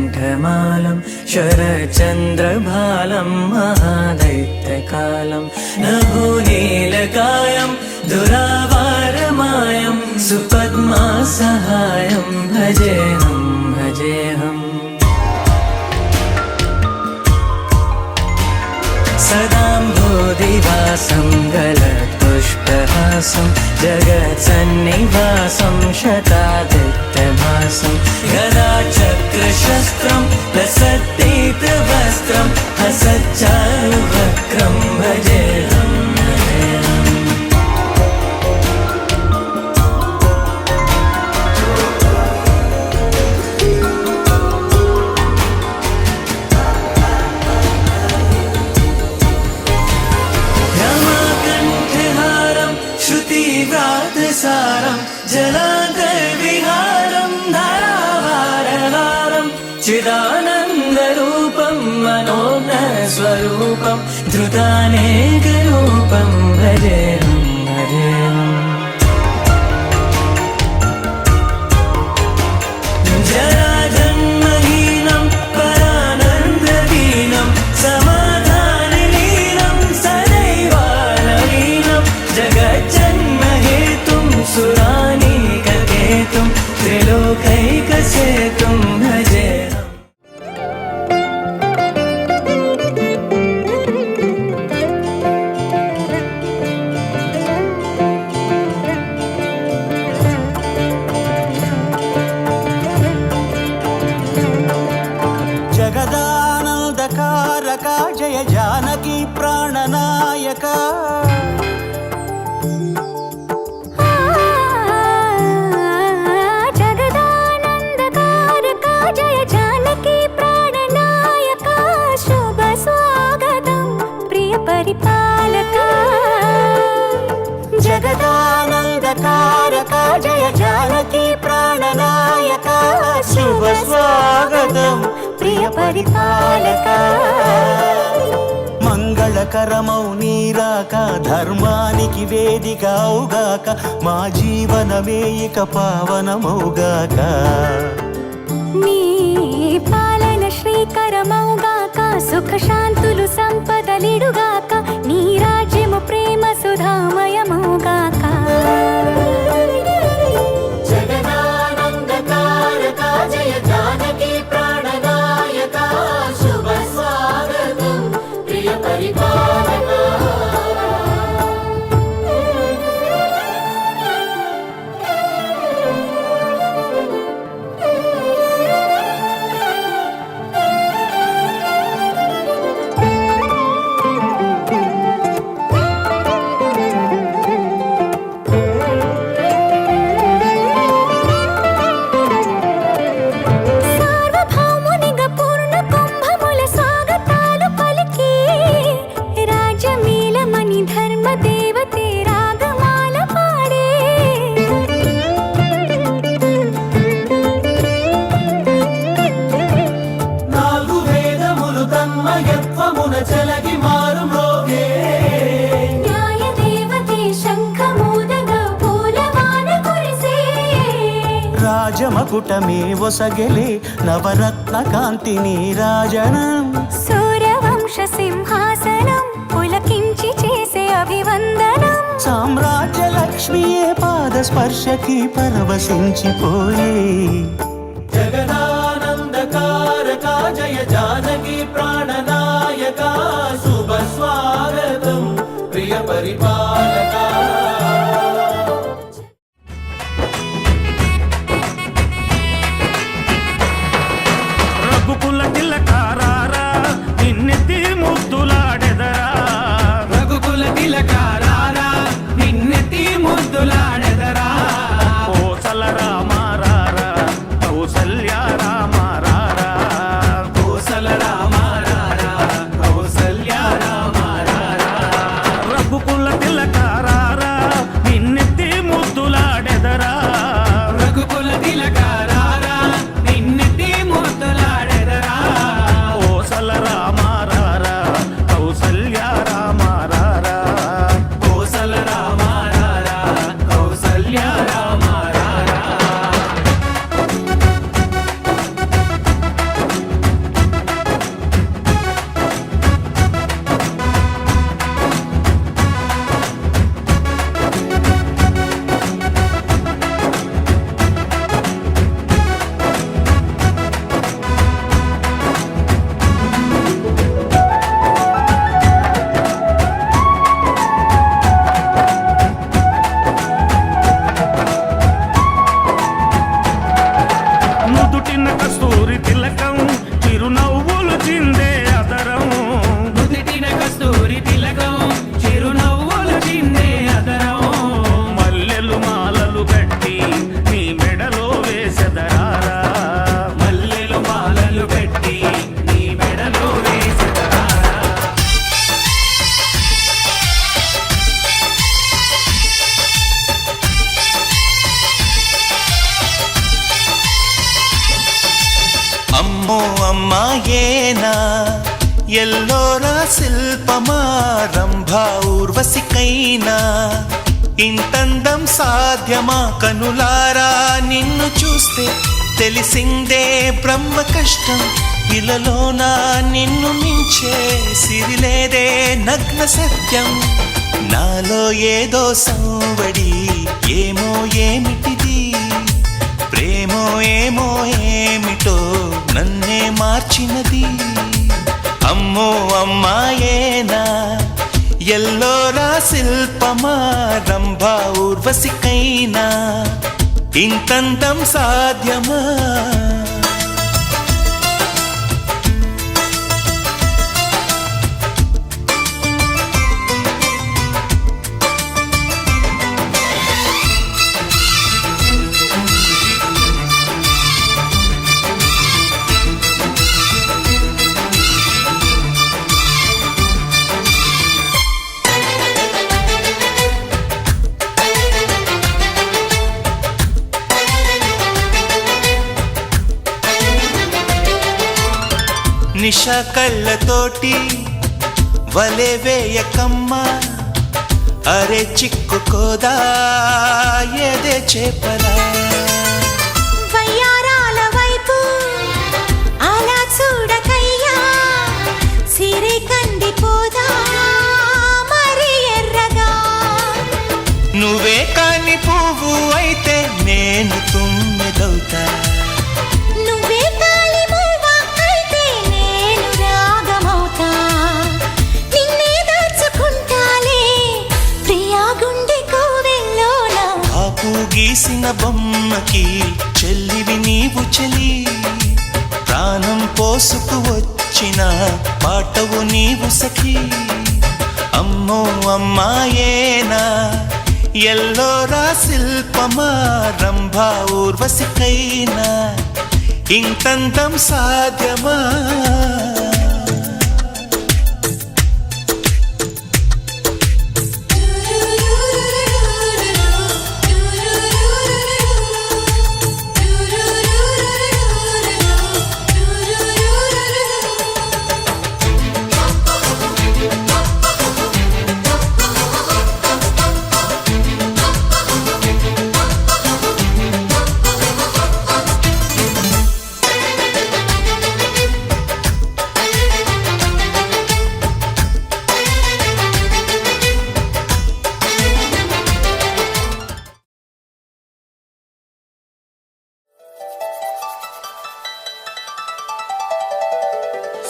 कंठमालं शरचन्द्रभालं महादैत्यकालं नभोनीलकायं दुरावारमायं सुपद्मासहायं भजेऽहं भजेऽहम् सदाम्भोधिवासं गलत्पुष्पहासं जगत्सन्निवासं शतादित्यभासं गदाचक्रशस्त्रं लसद्दीप्तवस्त्रं हसच्चारुवक्त्रं भजेऽहं भजेऽहम् श्रुतिव्रातसारं जलान्तर्विहारं धारावारहारं चिदानन्दरूपं मनोज्ञस्वरूपं धृतानेकरूपं भजेऽहं भजेऽहम् जराजन्महीनं परानन्ददीनं समाधानलीनं सदैवानवीनं जगज्जन्महेतुं सुरानीककेतुं त्रिलोकैकसेतुं भजेऽहम् जगदानन्दकारका जय जानकी प्राणनायका जगदानन्दकारका जय जानकी प्राणनायका शुभ स्वागतं प्रिय परिपालका जगदानन्दकारका जय जानकी प्राणनायका शुभ स्वागतं प्रिय परिपालका మంగళకరమౌ నీరాక ధర్మానికి వేదిక అవుగాక మా జీవనమే ఇక పావనమౌగాక నీ పాలన శ్రీకరమౌగాక సుఖ శాంతులు సంపదలిడుగాక నీ రాజ్యము ప్రేమ సుధామయమౌగాక జగదానందకారక జయ జానకి ప్రాణనాయక శుభ స్వాగతం ప్రియ పరిపాలక సార్వభౌమునిగా పూర్ణ కుంభముల స్వాగతాలు పలికి రాజమీలమణి ధర్మ దేవతే రాగమాల పాడే నాలుగు వేదములు తన్మయత్వమున చెలగి మారు మ్రోగే న్యాయ దేవతే శంఖమూదగా పూలవాన కురిసే రాజమకుటమే ఒసగెలే నవరత్న కాంతి నీరాజనం సూర్యవంశ సింహాసనం పులకించి చేసే అభివందనం సామ్రాజ్య లక్ష్మియే పాద స్పర్శకి పరవశించిపోయే జగదానందకారక జయ జానకి ప్రాణనాయక శుభ స్వాగతం ప్రియ పరిపాలక రఘుకుల తిలకారారా నిన్నెత్తి ముద్దులాడెదరా రఘుకుల తిలకారారా నిన్నెత్తి ముద్దులాడెదరా కోసల రామారారా కౌసల్య రామారారా కోసల రామారారా కౌసల్య రామారారా రఘుకుల తిలకారారా నిన్నెత్తి ముద్దులాడెదరా రఘుకుల తిలకారారా నిన్నెత్తి ముద్దులాడెదరా అమ్మో అమ్మాయేనా ఎల్లోరా శిల్పమా రంభా ఊర్వశికైనా ఇంతందం సాధ్యమా కనులారా నిన్ను చూస్తే తెలిసిందే బ్రహ్మ కష్టం ఇలలోన నిన్ను మించే సిరిలేదే నగ్న సత్యం నాలో ఏదో సంవడి ఏమో ఏమిటిది ప్రేమో ఏమో ఏమిటో నన్నే మార్చినది అమ్మో అమ్మాయేనా ఎల్లోరా శిల్పమా రంభా ఊర్వశికైనా ఇంతంతం సాధ్యమా నిషా కళ్ళతోటి వలె వేయకమ్మా అరే చిక్కుకోదా ఏదే చేపలా వయ్యారాల వైపు అలా చూడకయ్యా సిరి కందిపోదా మరి ఎర్రగా నువ్వే కాని పువ్వు అయితే నేను తుమ్మెదవుతా నువ్వే తాళి మూవ అయితే నేను రాగమవుతా నిన్నే దాచుకుంటాలే ప్రియా గుండె కోవెల్లోన ఆపు గీసిన బొమ్మకి చెల్లివి నీవు చెలి ప్రాణం పోసుకు వచ్చిన పాటవు నీవు సఖి అమ్మో అమ్మాయేనా ఎల్లోరా శిల్పమా రంభా ఊర్వశికైనా ఇంతంతం సాధ్యమా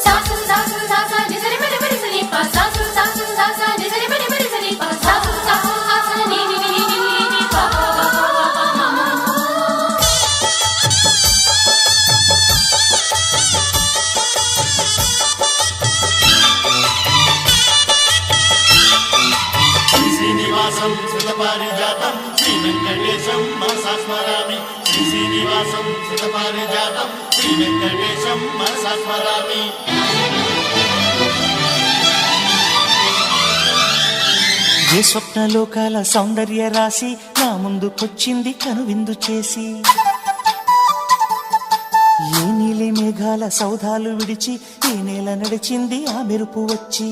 సాసు సాసు సాసా నిజరి మరి మరి సని పా సాసు సాసు సాసా నిజరి మరి మరి సని పా సాసు సాసు సాసా ని ని ని ని ని ని పా పా పా పా మమ శ్రీనివాసం సుతపారిజాతం శ్రీ వెంకటేశం మనసా స్మరామి శ్రీనివాసం సుతపారిజాతం శ్రీ వెంకటేశం మనసా స్మరామి ఏ స్వప్నలోకాల సౌందర్య రాశి నా ముందుకొచ్చింది కనువిందు చేసి ఏ నీలి మేఘాల సౌధాలు విడిచి ఈ నేల నడిచింది ఆ మెరుపు వచ్చి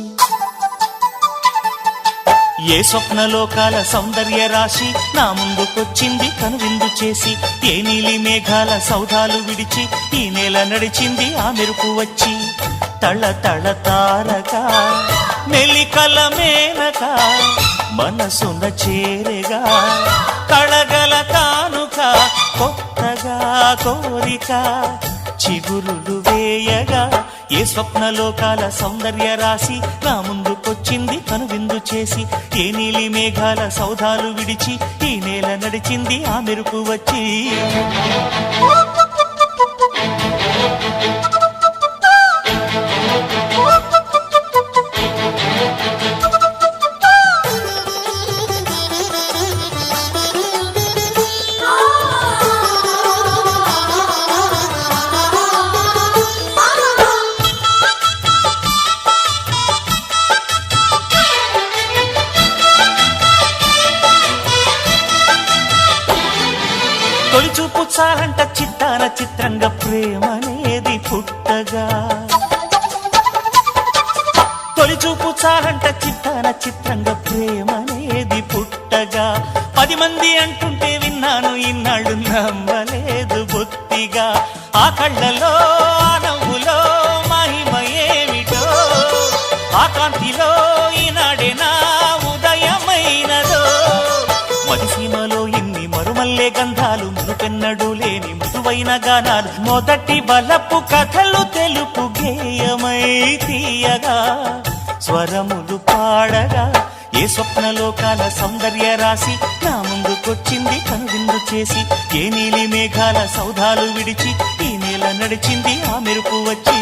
ఏ స్వప్నలోకాల సౌందర్య రాశి నా ముందుకొచ్చింది కనువిందు చేసి ఏ నీలి మేఘాల సౌధాలు విడిచి ఈ నేల నడిచింది ఆ మెరుపు వచ్చి తళ తళ తారక మెలికల మేనక మనసున చేరగా కళగల కానుక కొత్తగా కోరిక చిగురులు వేయగా ఏ స్వప్నలోకాల సౌందర్య రాశి నా ముందుకొచ్చింది కనువిందు చేసి ఏ నీలి మేఘాల సౌధాలు విడిచి ఈ నేల నడిచింది ఆ మెరుపు వచ్చి తొలి చూపు చాలంట చిత్తాన పుట్టగా తొలిచూపు చాలంట చిత్తాన చిత్రంగా ప్రేమనేది పుట్టగా 10 మంది అంటుంటే విన్నాను ఇన్నాళ్ళు నమ్మలేదు బొత్తిగా ఆ కళ్ళలో ఆ నవ్వులో మహిమ ఏమిటో ఆ కాంతిలో ఈనాడే నా ఉదయమైనదో మదిసీమలో ఇన్ని మరుమల్లే గంధాలు మునుపెన్నడు లేని మృదువైన గానాలు మొదటి బలపు కథలు తెలుపు గేయమై తీయగా స్వరములు పాడగా ఏ స్వప్నలోకాల సౌందర్య రాశి నా ముందుకొచ్చింది కనువిందు చేసి ఏ నీలి మేఘాల సౌధాలు విడిచి ఈ నేల నడిచింది ఆ మెరుపు వచ్చి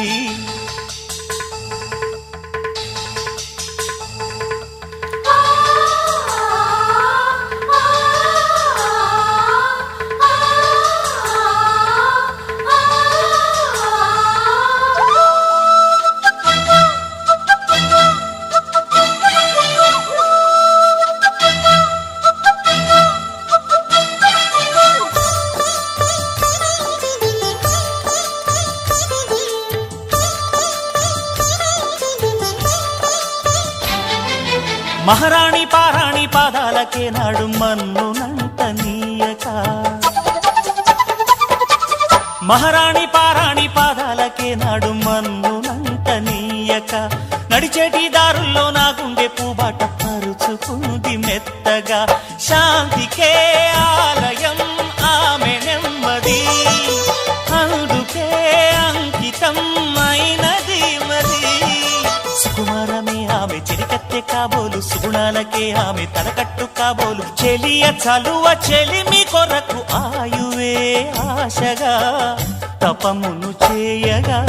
మహారాణి పారాణి పాదాలకే నాడు మన్నునంట నీయక మహారాణి పారాణి పాదాలకే నాడు మన్నునంట నీయక నడిచేటి దారుల్లో నా గుండె పూబాట పరుచుకుంది మెత్తగా శాంతికే ఆలయం ఆమె నెమ్మది అందుకే అంకితం అయినది మది సుకుమారమే ఆమె చెరికత్తె కాబోలు సుగుణాలకే ఆమె తలకట్టు కాబోలు చెలియ చలువ చెలిమి కొరకు ఆయువే ఆశగా తపమును చేయగా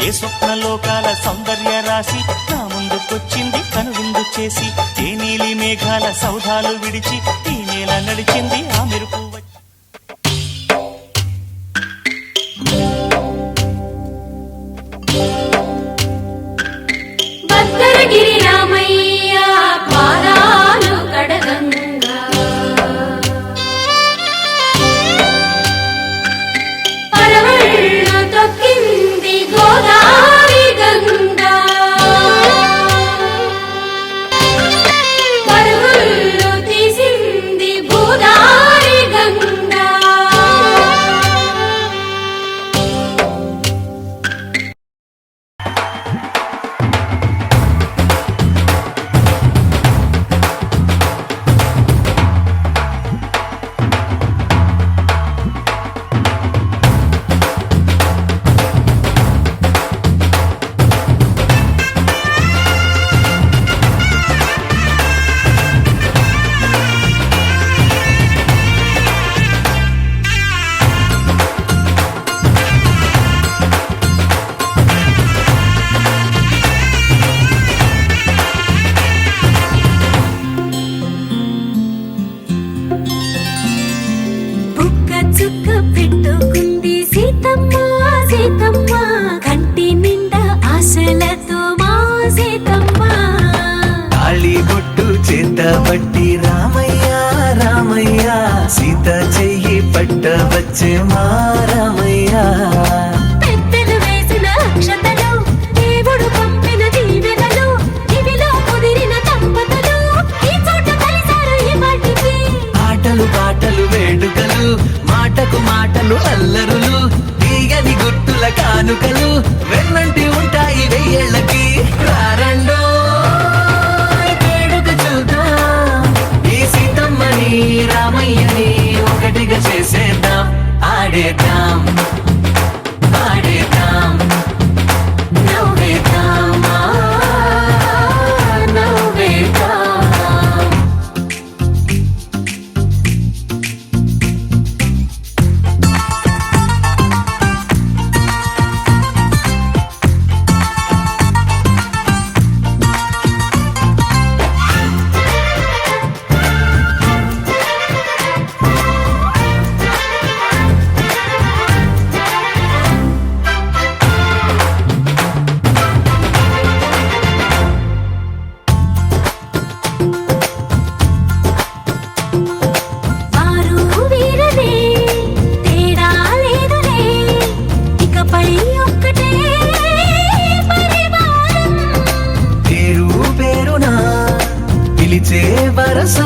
ఏ స్వప్నలోకాల సౌందర్య రాశి నా ముందుకొచ్చింది కనువిందు చేసి ఏ నీలి మేఘాల సౌధాలు విడిచి ఈ నేల నడిచింది ఆ మెరుపు భద్రగిరి రామయ్య పాదాలు కడగంగా పరవళ్ళు తొక్కింది గోదావరి గంగా పరుగుళ్ళు తీసింది భూదారి గంగా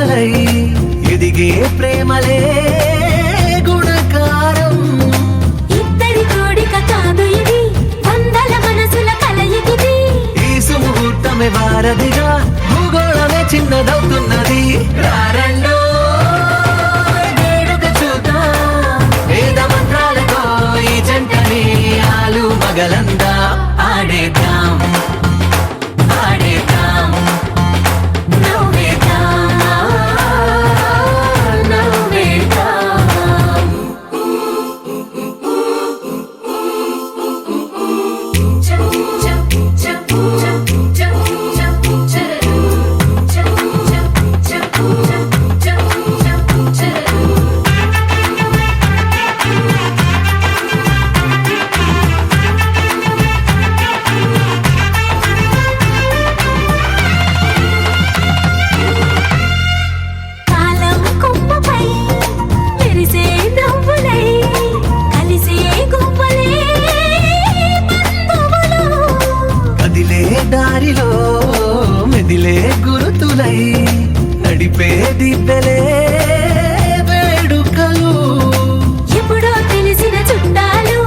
కొమ్మలై ఎదిగే ప్రేమలే గుణకారం. ఇద్దరి కోడిక కాదు ఇది, వందల మనసుల కలయికిది. ఈ సుముహూర్తమే వారధిగా భూగోళమే చిన్నదవుతున్నది. రారండో వేడుక చూద్దాం, వేద మంత్రాలతో ఈ జంటని ఆలు మగలందా ఆడేద్దాం ఆడేద్దాం నవ్వేద్దాం నవ్వేద్దాం. కాలం కొమ్మపై మెరిసే నవ్వులై కలిసే గువ్వలే బంధువులు. కదిలే దారిలో మెదిలే గురుతులై నడిపే దిబ్బెలే వేడుకలు. ఎప్పుడో తెలిసిన చుట్టాలు,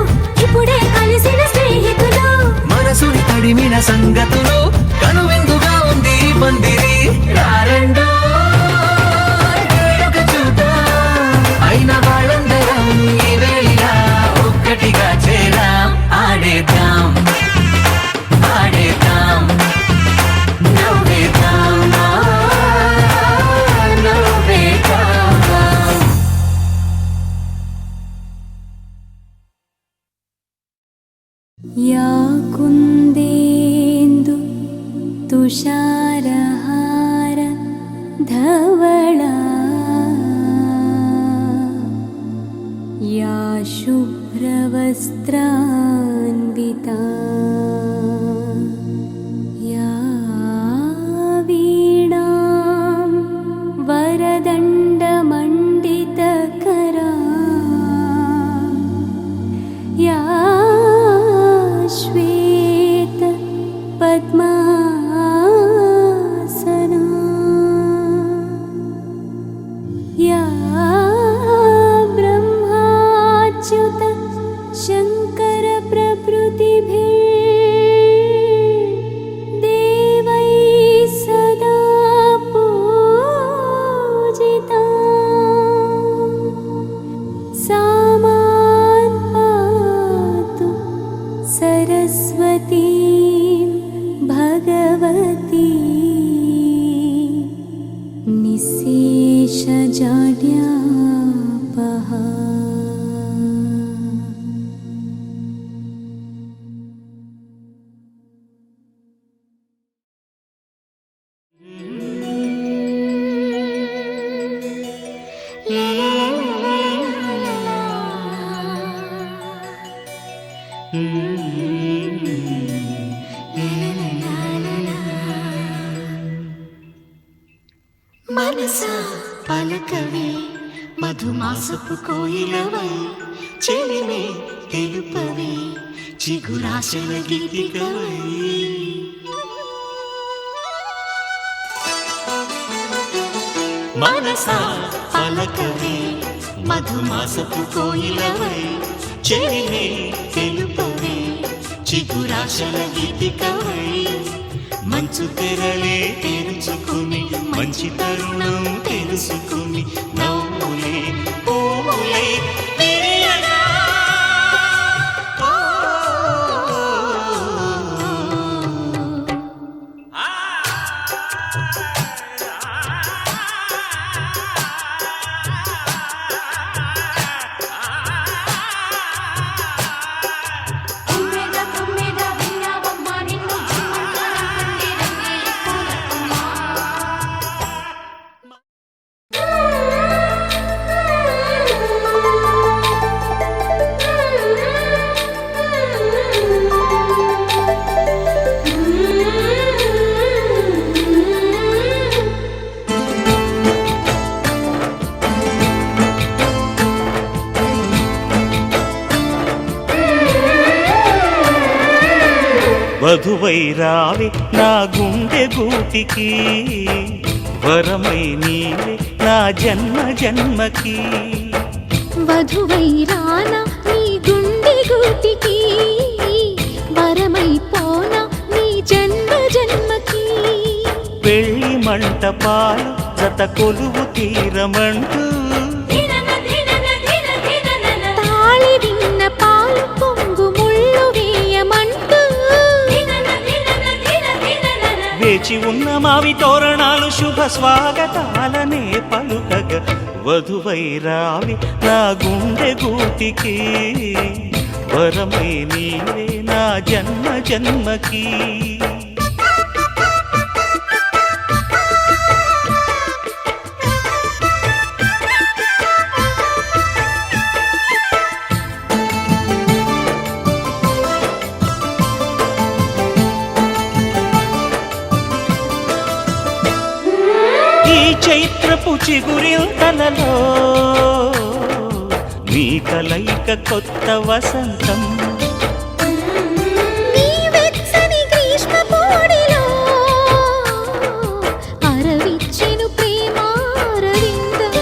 ఇప్పుడే కలిసిన స్నేహితులు. మనసుని తడిమిన సంగతులు కనువిందుగా ఉంది ఈ పందిరి. రారండో వేడుక చూద్దాం, అయిన వాళ్ళందరం ఈ వేళ ఒక్కటిగా చేరాం. ఆడేద్దాం ఆడేద్దాం నవ్వేద్దాం నవ్వేద్దాం. या कुन्देन्दु तुषारहार धवला, या शुभ्रवस्त्रान्विता, या वीणां वरदण्डमण्डितकरा, या श्वेत पद्मासना, या ब्रह्माच्युत शङ्कर प्रभृतिभिः देवैः सदा पूजिता. सा मां पातु सरस्वती भगवती निःशेषजाड्यापहा. మనసా పలకవే మధుమాసపు కోయిలవై, చెలిమే తెలుపవే చిగురాశల గీతికవై. మనసా పలకవే మధుమాసపు కోయిలవై, చెలిమే తెలుపవే చిగురాశల గీతికవై. మంచు తెరలే తెరుచుకుని మంచి తరుణం తెలుసుకుని నవ్వులే పూలే విరియగా. తుమ్మెద తుమ్మెద విన్నావమ్మ నిన్ను జిమ్మంటారంటే రంగేలి పూలకుమ్మ. వధువై రావి నా గుండె గూటికి, వరమై నీవే నా జన్మ జన్మకి వధువై రానా నీ గుండె గూటికి వరమై పోనా నీ జన్మ జన్మకి పెళ్లి మంటపాలు జత కొలువు తీరమంటూ తాళి విన్న పాలు పొంగు ముళ్ళు వేయమంటూ వేచి ఉన్న మావి తోరణాలు శుభ స్వాగతాలనే పలుకగ వధువై రావి నా గుండె గూటికి వరమై నీవే నా జన్మ జన్మకి చైత్రపు చిగురింతలలో నీ కలయిక కొత్త వసంతం నీ వెచ్చని గ్రీష్మ పోడిలో అరవిచ్చెను ప్రేమారవిందం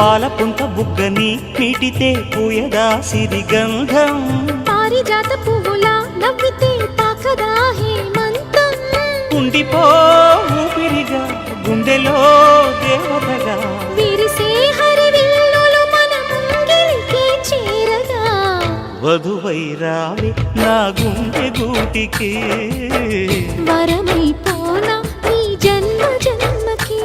పాలపుంత బుగ్గని నీటితే పూయదా సిరిగంధం పారిజాత పువ్వులా నవ్వితే తాకదా హేమంతం ఉండిపో ఊపిరిగా గుండెలో దేవతగా విరిసే హరివిల్లులు మన ముంగిలికి చేరగా వధువై రావి నా గుండె గూటికి వరమై పోనా నీ జన్మ జన్మకి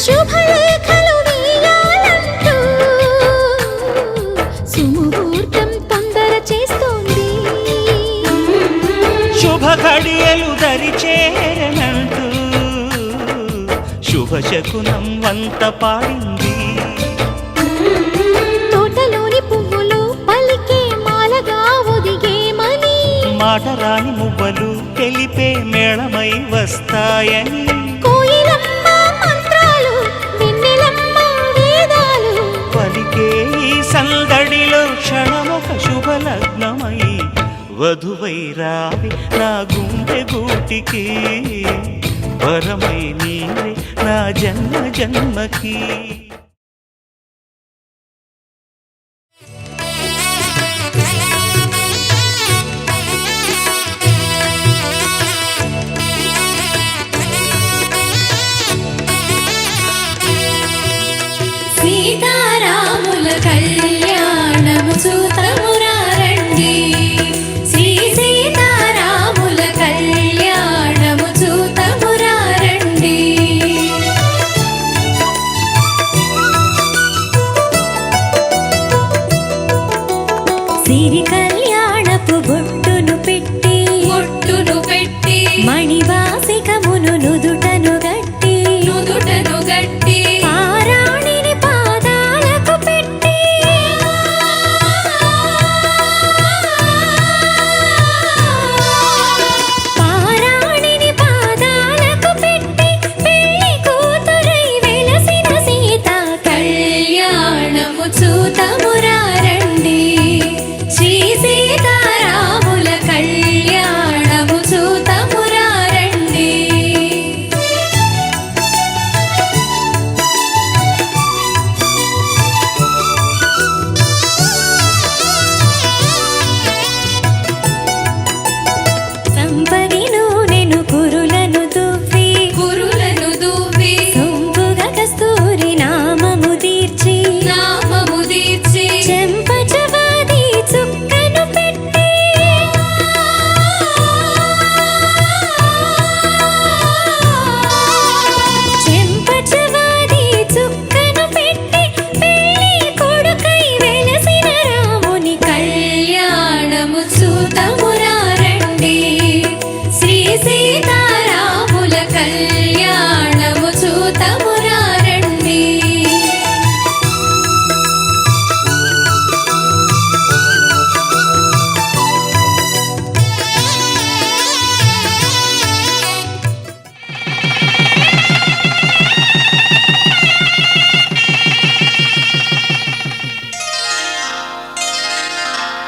శుభలేఖలు వేయాలంటూ సుముహూర్తం తొందర చేస్తోంది శుభ ఘడియలు దరి చేరనంటూ శుభ శకునం వంత పాడింది తోటలోని పువ్వులు పలికే మాలగా ఒదిగేమని మాటరాని మువ్వలు తెలిపే మేళమై వస్తాయని కోయిలమ్మ మంత్రాలు వెన్నెలమ్మ వేదాలు పలికే ఈ సందడిలో క్షణమొక శుభలగ్నమై వధువై రావి నా గుండె గూటికి వరమై నీవే నా జన్మ జన్మకి సీతారాముల కళ్యాణము చూతమురారండి శ్రీ సీతారాముల కళ్యాణము చూతమురారండి సిరి కళ్యాణపు బొట్టును పెట్టి మణివాసికమును నుదుటను గట్టి పారాణిని పాదాలకు పెట్టి పెళ్లి కూతురై వెలసిన సీత కళ్యాణము చూతమురారండి శ్రీ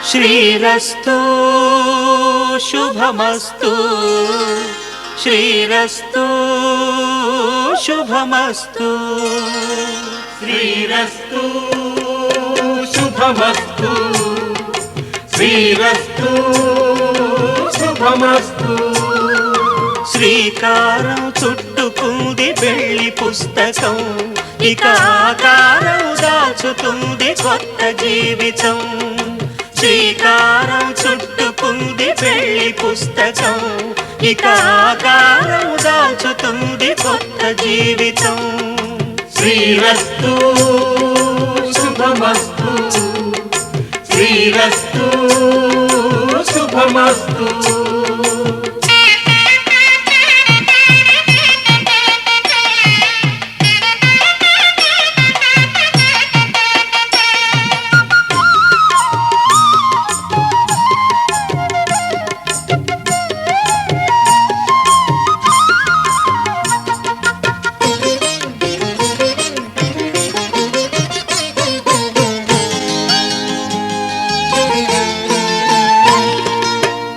శ్రీరస్తు శుభమస్తు శ్రీరస్తు శుభమస్తు శ్రీరస్తు శుభమస్తు శ్రీరస్తు శుభమస్తు శ్రీకారం చుట్టుకుంది పెళ్లి పుస్తకం ఇక ఆకారం దాచుతుంది కొత్త జీవితం శ్రీకారం చుట్టుకుంది పెళ్లి పుస్తకం ఇక ఆకారం దాచుతుంది కొత్త జీవితం శ్రీరస్తు శుభమస్తు శ్రీరస్తు శుభమస్తు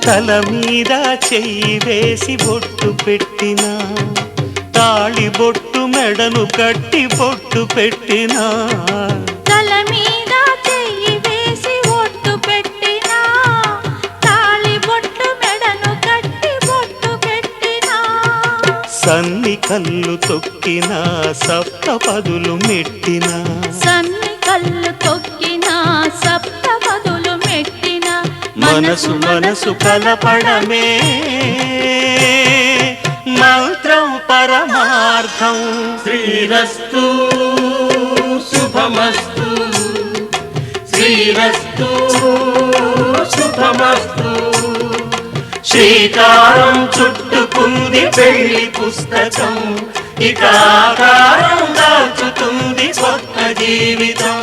తల మీద చెయ్యి వేసి బొట్టు పెట్టినా తాళి బొట్టు మెడను కట్టి బొట్టు పెట్టినా తల మీద చెయ్యి వేసి ఒట్టు పెట్టినా తాళి బొట్టు మెడను కట్టి బొట్టు పెట్టినా సన్ని కళ్ళు తొక్కినా సప్త పదులు మెట్టినా సన్ని కళ్ళు తొక్కినా సప్త పదులు మెట్టినా మనసు మనసు కలపడమే మంత్రం పరమార్థం శ్రీరస్తు శుభమస్తు శ్రీరస్తు శుభమస్తు శ్రీకారం చుట్టుకుంది పెళ్లి పుస్తకం ఇక ఆకారం దాచుతుంది కొత్త జీవితం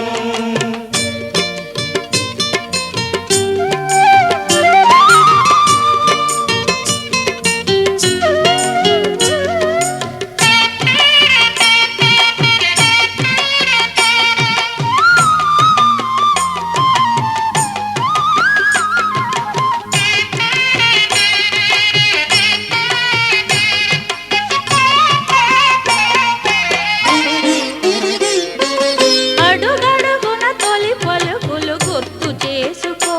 అడుగడుగున తొలి పలుకులు గుర్తు చేసుకో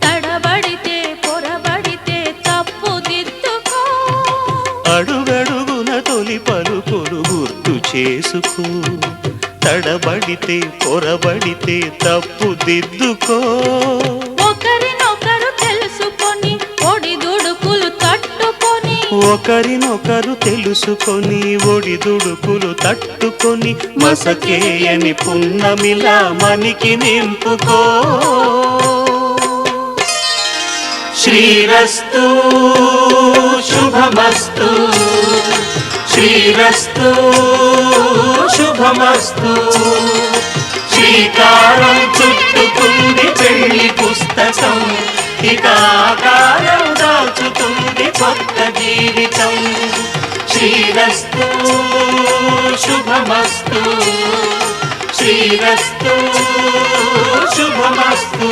తడబడితే పొరబడితే తప్పు దిద్దుకో అడుగడుగున తొలి పలుకులు గుర్తు చేసుకో తడబడితే పొరబడితే తప్పు దిద్దుకో ఒకరినొకరు తెలుసుకొని ఒడిదుడుకులు తట్టుకొని ఒకరినొకరు తెలుసుకొని ఒడిదుడుకులు తట్టుకొని మసకేయని పున్నమిలా మనికి నింపుకో శ్రీరస్తు శుభమస్తు శ్రీరస్తు శుభమస్తు శ్రీకారం చుట్టుకుంది పెళ్లి పుస్తకం ఇక ఆకారం దాచుతుంది కొత్త జీవితం శ్రీరస్తు శుభమస్తు శ్రీరస్తు శుభమస్తు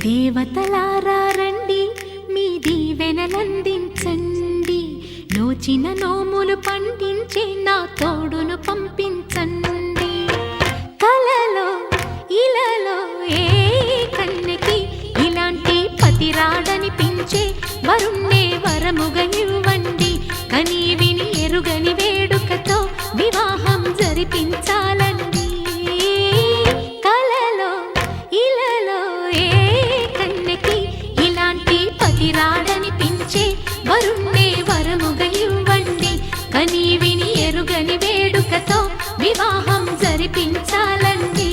దేవతలారా రండి మీ దీవెనలందించండి నోచిన నోములు పండించే నా తోడును పంపించండి కలలో ఇలలో ఏ కన్నెకి ఇలాంటి పతి రాడనిపించే వరుణ్ణే వరముగా ఇవ్వండి కని విని ఎరుగని వేడుకతో వివాహం జరిపించాలండి కలలో ఇలలో ఏ కన్నెకి ఇలాంటి పతి రాడనిపించే వరుణ్ణే వరముగా ఇవ్వండి కని విని ఎరుగని వేడుకతో వివాహం జరిపించాలండి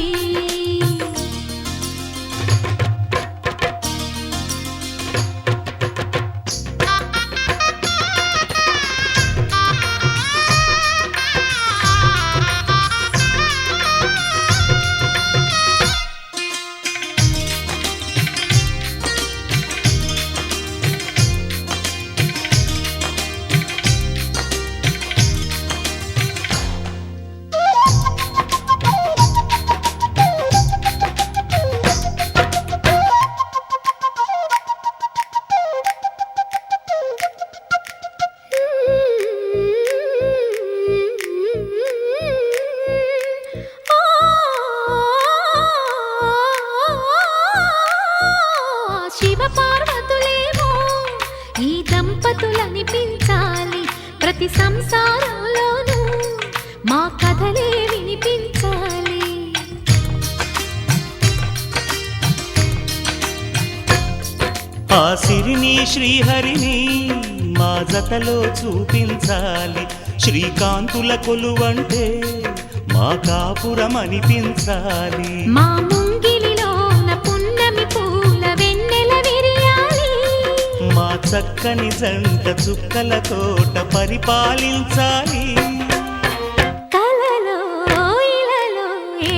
ప్రతి సంసారంలోనూ మా కథలే వినిపించాలి. ఆ సిరిని శ్రీహరిని మా జతలో చూపించాలి. శ్రీకాంతుల కొలువంటే మా కాపురం అనిపించాలి. మా ముంగిలిలోన పున్నమి పూల వెన్నెల విరియాలి. మా చక్కని జంట చుక్కల తోట పరిపాలించాలి. కలలో ఇలలో ఏ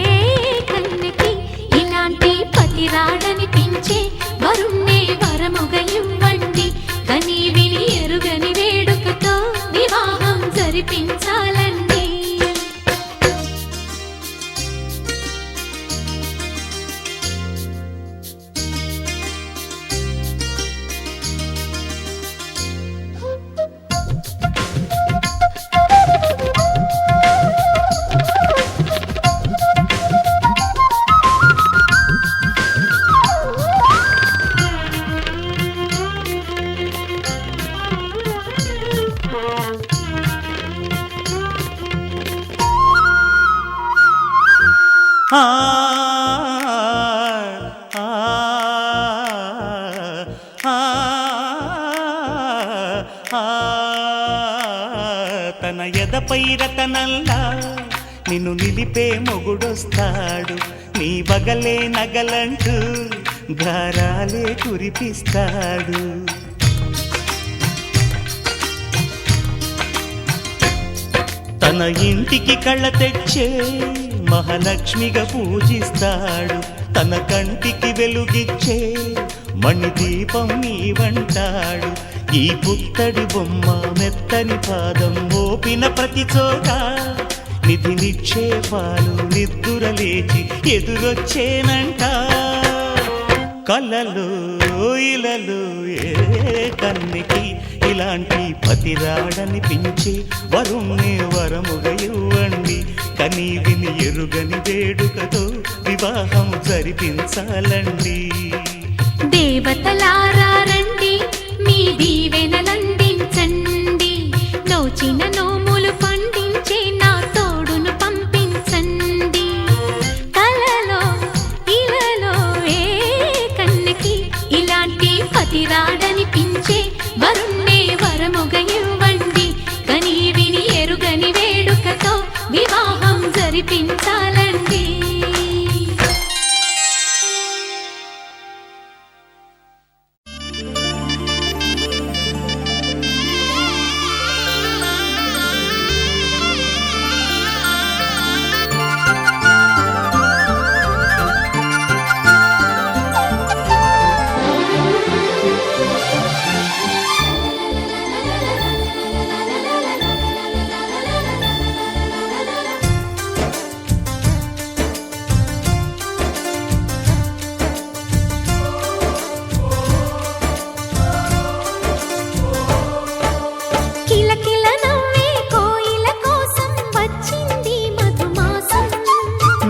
కన్నెకి ఇలాంటి పతి రాడనిపించే వరుణ్ణే వరముగా ఇవ్వండి. కని విని ఎరుగని వేడుకతో వివాహం జరిపించాలండి. ఆ ఆ ఆ తన ఎదపై రతనల్లా నిన్ను నిలిపే మొగుడొస్తాడు. నీ బగలే నగలంటూ గారాలే కురిపిస్తాడు. తన ఇంటికి కళ్ళ తెచ్చే మహాలక్ష్మిగా పూజిస్తాడు. తన కంటికి వెలుగిచ్చే మణిదీపం నీవంటాడు. ఈ పుత్తడి బొమ్మ మెత్తని పాదం మోపిన ప్రతి చోట నిధి నిక్షేపాలు నిద్దురలేచి ఎదురొచ్చేనంట. కలలో ఇలలో ఏ కన్నికి ఇలాంటి పతి రాడనిపించి వరుణ్ణి వరముగా ఇవ్వండి. కని విని ఎరుగని వేడుకతో వివాహం జరిపించాలండి. దేవతలారా రండి, మీ దీవెనలందించండి. నోచిన నోములు పండించే నా తోడును పంపించండి. కలలో ఇలలో ఏ కన్నెకి ఇలాంటి పతి రాడనిపించే వరుణ్ణే వరముగా ఇవ్వండి. కని విని ఎరుగని వేడుకతో వివాహం జరిపించాలండి.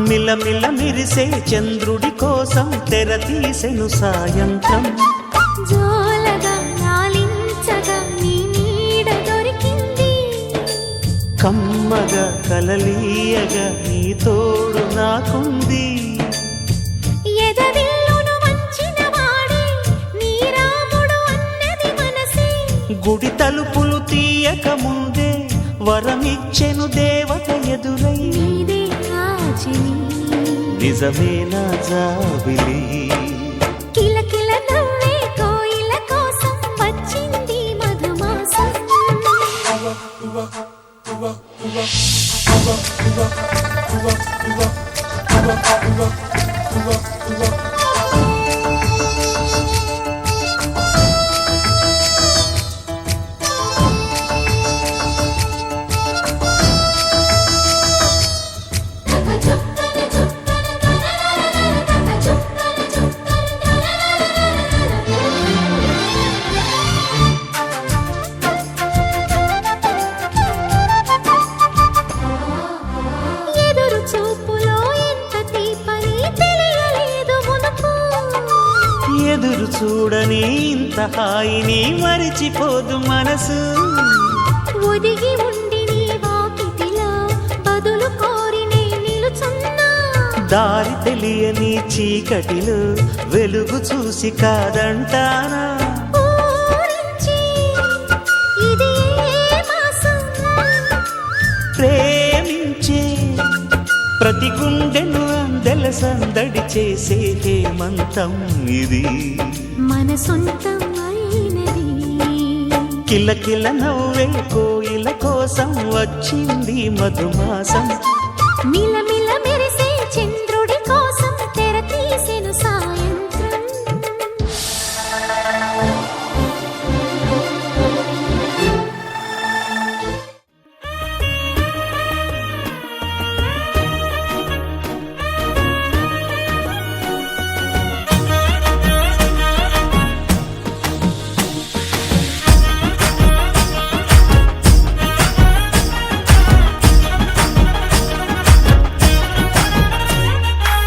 మిలమిల మిరిసే చంద్రుడి కోసం తెర తీసెను సాయంత్రం. జోలగా లాలించగా నీ నీడ దొరికింది. కమ్మగా కలలీయగా నీ తోడు నాకుంది. ఎదవిల్లును వంచిన వాడే నీ రాముడు అన్నది మనసే. గుడి తలుపులు తీయక ముందే వరమిచ్చెను దేవత ఎదురై. నీదే ఆచిని నిజమేనా జాబిలి. కిలకిల నవ్వే కోయిల కోసం వచ్చింది మధుమాసం. ఎదురు చూపులో ఎంత తీపని తెలియలేదు మునుపు. ఎదురు చూడని ఇంత హాయిని మరిచిపోదు మనసు. ఒదిగి ఉండి నీ వాకిటిలో బదులు కోరి నే నిలుచున్నా దారి తెలియని చీకటిలో వెలుగు చూసి కాదంటానా ఊరించి ఇది ఏ మాసం ప్రేమించే ప్రతి గుండెను అందెల సందడి చేసే హేమంతం ఇది మన సొంతం అయినది కిలకిల నవ్వే కోయిల కోసం వచ్చింది మధుమాసం మిలమిల మెరిసే చంద్రుడి కోసం తెర తీసెను సాయంత్రం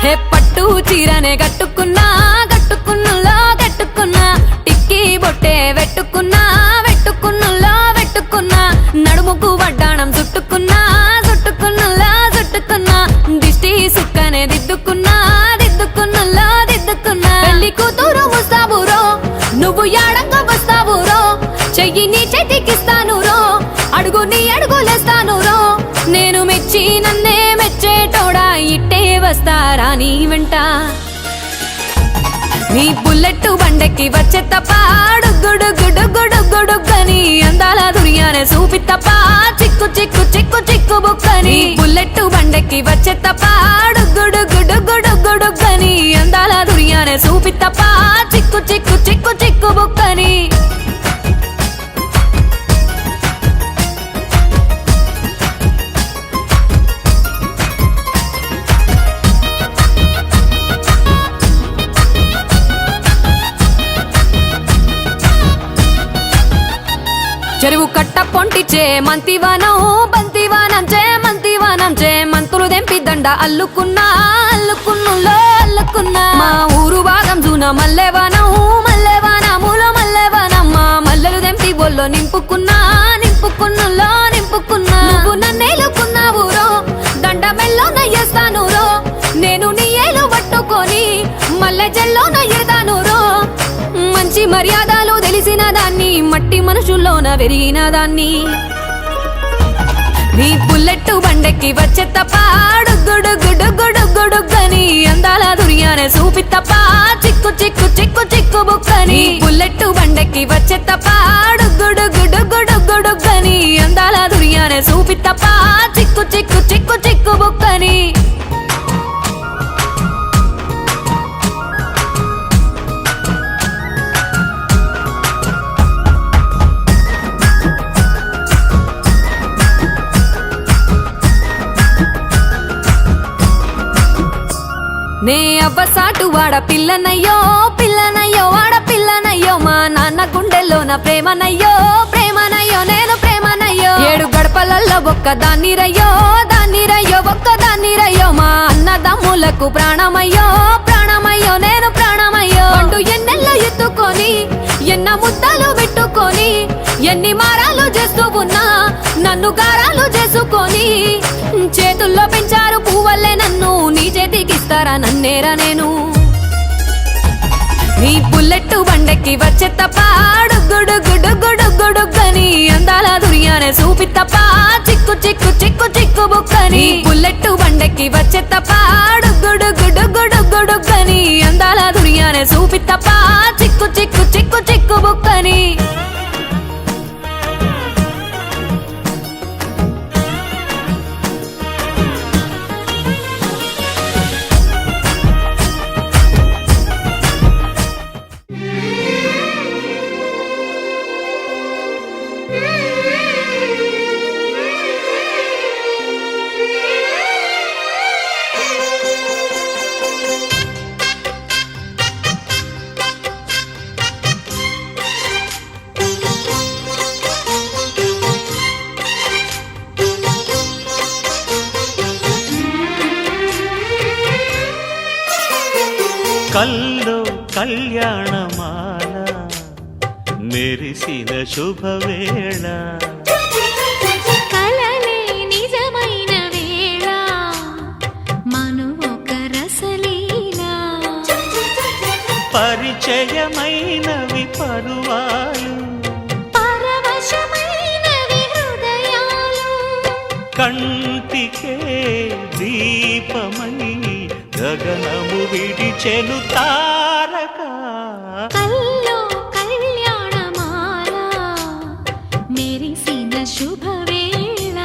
హే పట్టు చీరనే కట్టుకున్నా కట్టుకున్నులో కట్టుకున్నా టిక్కీ బొట్టే వెట్టుకున్నా వెట్టుకున్నులో వెట్టుకున్నా నడుముకు వడ్డాణం చుట్టుకున్నా చుట్టుకున్నులో చుట్టుకున్నా దిష్టి సుక్కనే దిద్దుకున్నా దిద్దుకున్నులో దిద్దుకున్నా పెళ్లి కూతురు వస్తావురో నువ్వు యాడంగా వస్తావురో చెయ్యి నీ చేతికిస్తాను రో అడుగు నీ అడుగులేస్తాను రో నేను మెచ్చి నన్నే మెచ్చేటోడా ఇట్టే వస్తారా నీ వెంట నీ బుల్లెట్ బండెక్కి వచ్చే తప్ప గుడుగుడుగుడుగుడుగుడుగని అందాల దుర్యానే చూపి తప్ప చిక్కు చిక్కు చిక్కు చిక్కు బుక్కని బుల్లెట్ బండెక్కి వచ్చే తప్ప గుడుగుడుగుడుగుడుగని అందాల దుర్యానే చూపి తప్ప చిక్కు చిక్కు చిక్కు చిక్కు బుక్కని చెరువు కట్ట పొంటిచే మంతివానం బంతివానం చే మంతివానం చే మంతులు దెంపి దండ అల్లుకున్నా అల్లుకున్నులో అల్లుకున్నా మా ఊరు భాగం జూన మల్లెవానం మల్లెవానములో మల్లెవానం మా మల్లెలు దెంపి బొల్లో నింపుకున్నా నింపుకున్నులో నింపుకున్నా నువ్వు నన్నేలుకున్నావు రో దండ మెల్లో నయ్యేస్తాను రో నేను నీ ఏలు పట్టుకొని మల్లె జల్లో నయ్యేదాను రో మంచి మర్యాదలు తెలిసిన దాన్ని మట్టి మనుషుల్లోన పెరిగిన దాన్ని నీ బుల్లెట్ బండెక్కి వచ్చే తప్ప గుడుగుడుగుడుగుడుగని అందాల దుర్యానే చూపి తప్ప చిక్కు చిక్కు చిక్కు చిక్కు బుక్కని బుల్లెట్ బండెక్కి వచ్చే తప్ప గుడుగుడుగుడుగుడుగని అందాల దుర్యానే చూపి తప్ప చిక్కు చిక్కు చిక్కు చిక్కు బుక్కని నే అవ్వసాటు వాడ పిల్లనయ్యో పిల్లనయ్యో వాడ పిల్లనయ్యో మా నాన్న గుండెల్లో నా ప్రేమనయ్యో ప్రేమనయ్యో నేను ప్రేమనయ్యో 7 గడపలల్లో ఒక్క దాన్నిరయ్యో దాన్నిరయ్యో ఒక్క దాన్నిరయ్యో మా అన్నదమ్ములకు ప్రాణమయ్యో ప్రాణమయ్యో నేను ప్రాణమయ్యో అంటూ ఎన్నెల్లో ఎత్తుకొని ఎన్న ముద్దలు పెట్టుకొని ఎన్ని మారాలు చేస్తూ ఉన్నా నన్ను గారాలు చేసుకొని చేతుల్లో పెంచారు పువ్వల్లే నన్ను నీ చేతికిస్తారా నన్నేరా నేను నీ బుల్లెట్ బండెక్కి వచ్చే తప్ప గుడుగుడుగుడుగుడుగని అందాల దుర్యానే చూపి తప్ప చిక్కు చిక్కు చిక్కు చిక్కు బుక్కని బుల్లెట్ బండెక్కి వచ్చే తప్ప గుడుగుడుగుడుగుడుగని అందాల దుర్యానే చూపి తప్ప చిక్కు చిక్కు చిక్కు చిక్కు బుక్కని కల్లో కళ్యాణమాల మెరిసిన శుభవేళ పరిచయమైనవి పరువాలు పరవశమైనవి హృదయాలు కంటికే దీపమై గగనము విడిచెను తారక కల్లో కళ్యాణమాల మెరిసిన శుభవేళ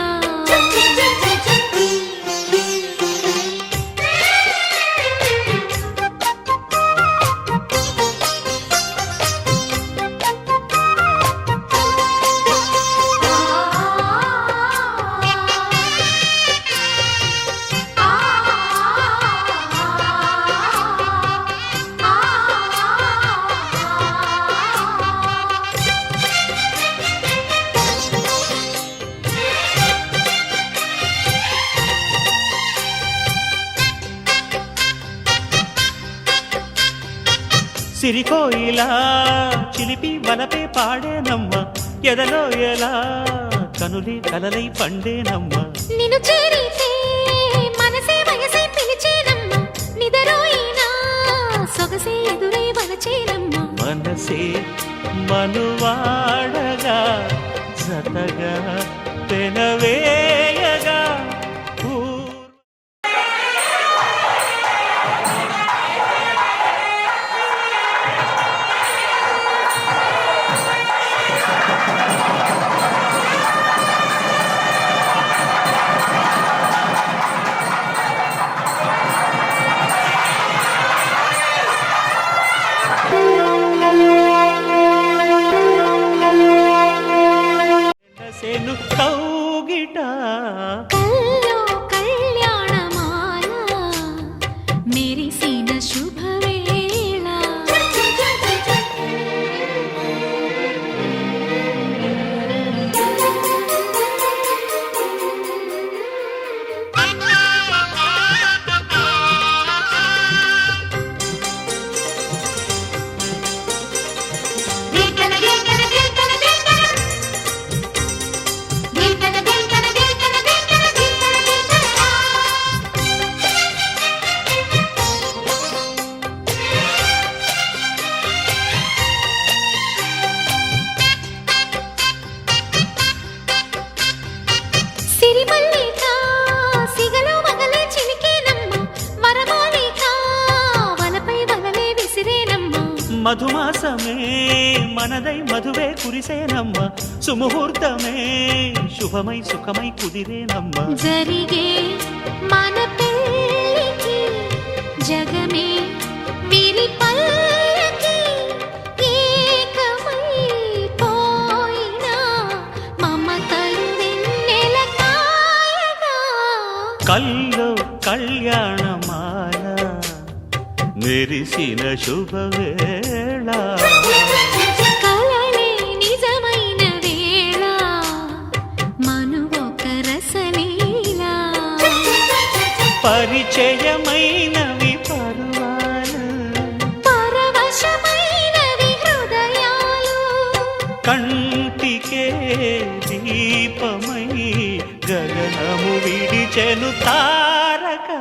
సిరికోయిలా చిలిపి వలపే పాడేనమ్మ ఎదలో ఎలా కనులి కలలై పండేనమ్మ నిన్ను చేరితే మనసే వయసే పిలిచేనమ్మ నిదరోయినా సొగసే ఎదురై వలచేనమ్మ మనసే మనువాడగా జతగా పెనవేయగా సేను కౌగిట కల్లో కళ్యాణమాల మెరిసిన శుభవేళ సిరిమల్లిక సిగలో వగలే చిలికేనమ్మ వరమాలిక వలపై వలలే విసిరేనమ్మ మధుమాసమే మనదై మధువే కురిసేనమ్మ సుముహూర్తమే శుభమై సుఖమై కుదిరేనమ్మ జరిగే మన పెళ్ళికి జగమే విరి పల్లకి ఏకమై పోయినా మమతలు వెన్నెల కాయగా కల్లో కళ్యాణమాల మెరిసిన శుభవేళ కలలే నిజమైన వేళ మనువొక రసలీలా పరిచయమైనవి పరువాలు పరవశమైనవి హృదయాలు కంటికే దీపమై గగనము విడిచెను తారక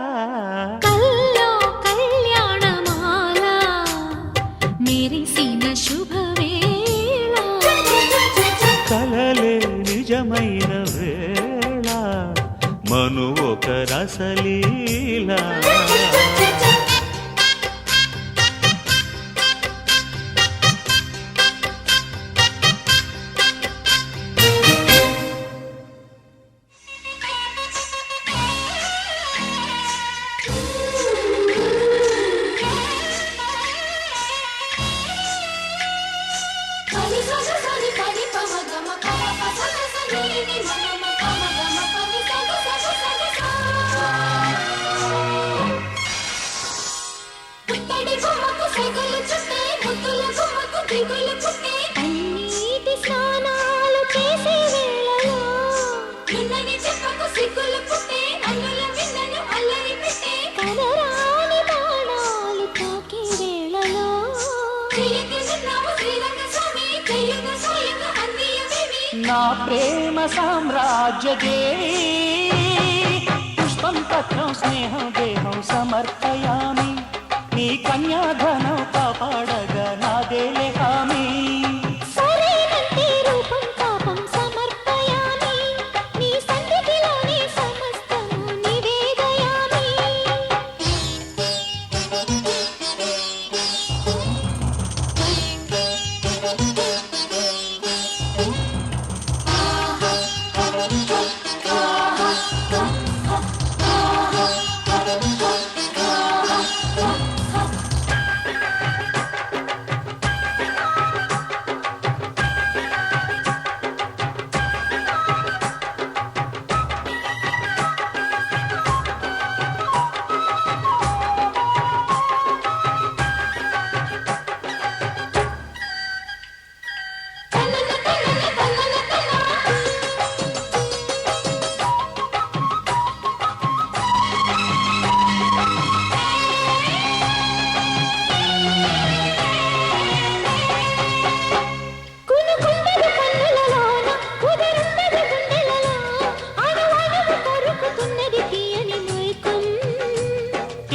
కల్లో కళ్యాణమాల మెరిసిన శుభవేళ కలలే నిజమైన వేళ మను ఒక రసలీలా పని సగ సని పని పమ గమ పమ పస స ని ని మమ పమ గమ పని సగ సగ సగ సా పుట్టడి బొమ్మకు సగలు చుట్టే ముద్దుల బొమ్మకు దిగులు పుట్టే అన్నిటి స్నానాలు చేసే వేళలో నున్నని చెప్పకు సిగ్గులు పుట్టే అల్లుల విన్నను అల్లరి పెట్టే కనరాని బాణాలు తాకే వేళలో చెయ్యకి నిన్నాము శ్రీరంగ స్వామి చెయ్యక సోయక అందియమేమి నా ప్రేమ సామ్రాజ్య దేవి పుష్పం పత్రం స్నేహం దేహం సమర్పయామి నీ కన్యాధనం కాపాడగా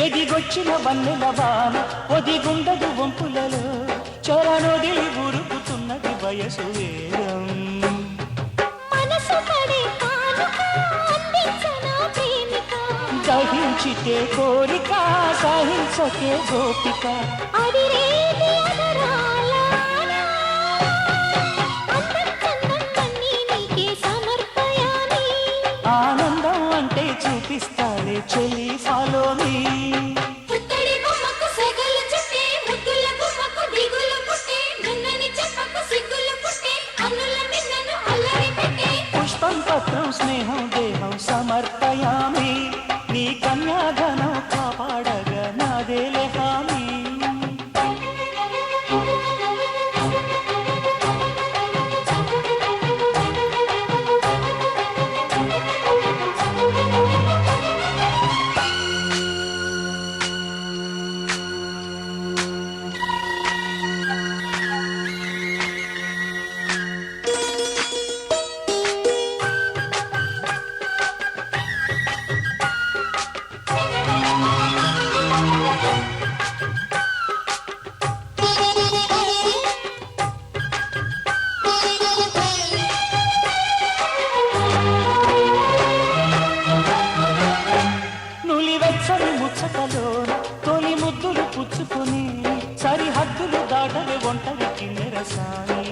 ఎదిగొచ్చిన వన్నెల వాన ఒదిగుండదు వంపులలో చరణొదిలి ఉరుకుతున్నది వయసు వేగం మనసు పడే కానుక అందించనా ప్రేమిక దహించితే కోరిక సహించకే గోపిక అడిరేది అదరాల అందం చందం అన్నీ నీకే సమర్పయామి ఆనందం అంటే చూపిస్తాలే చెలి ఫాలో మీ పుత్తడి బొమ్మకు సెగలు చుట్టే ముద్దుల బొమ్మకు దిగులు పుట్టే నున్నని చెప్పకు సిగ్గులు పుట్టే అన్నుల మిన్నను అల్లరి పెట్టే పుష్పం పత్రం స్నేహం దేహం సమర్పయామి నీ కన్యాధనం కాపాడగా నాదేలే హామీ నులివెచ్చని ముచ్చటలోన తొలి ముద్దులు పుచ్చుకొని సరిహద్దులు దాటని ఒంటరి కిన్నెరసాని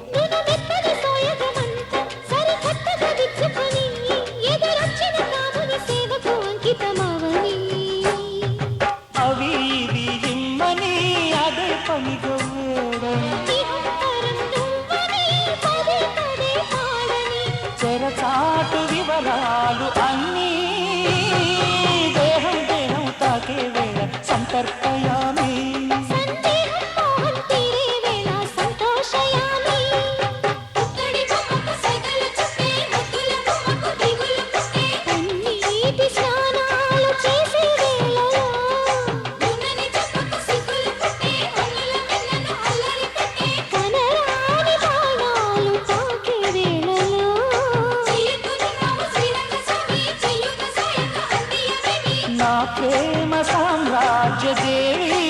నిన్ను మెత్తని సోయగమంత సరికొత్తగా విచ్చుకొని ఎదురొచ్చిన కాముని సేవకు అంకితమవని అవి ఇవి ఇమ్మని అదే పనిగా వేడం నిరంతరం నువ్వని పదే పదే పాడని చెరచాటు వివరాలు అన్నీ దేహం దేహం తాకే వేళ సంతర్పయామి సందేహం మోహం తీరే వేళ సంతోషయామి పుత్తడి బొమ్మకు సెగలు చుట్టే ముద్దుల బొమ్మకు దిగులు పుట్టే కన్నీటి స్నానాలు చేసే వేళలో నున్నని చెప్పకు సిగ్గులు పుట్టే అన్నుల మిన్నను అల్లరి పెట్టే కనరాని బాణాలు తాకే వేళలో చిలుకుతున్నావు శ్రీరంగ స్వామి చెయ్యుక సాయక అందియమేమి నా ప్రేమ సామ్రాజ్య దేవి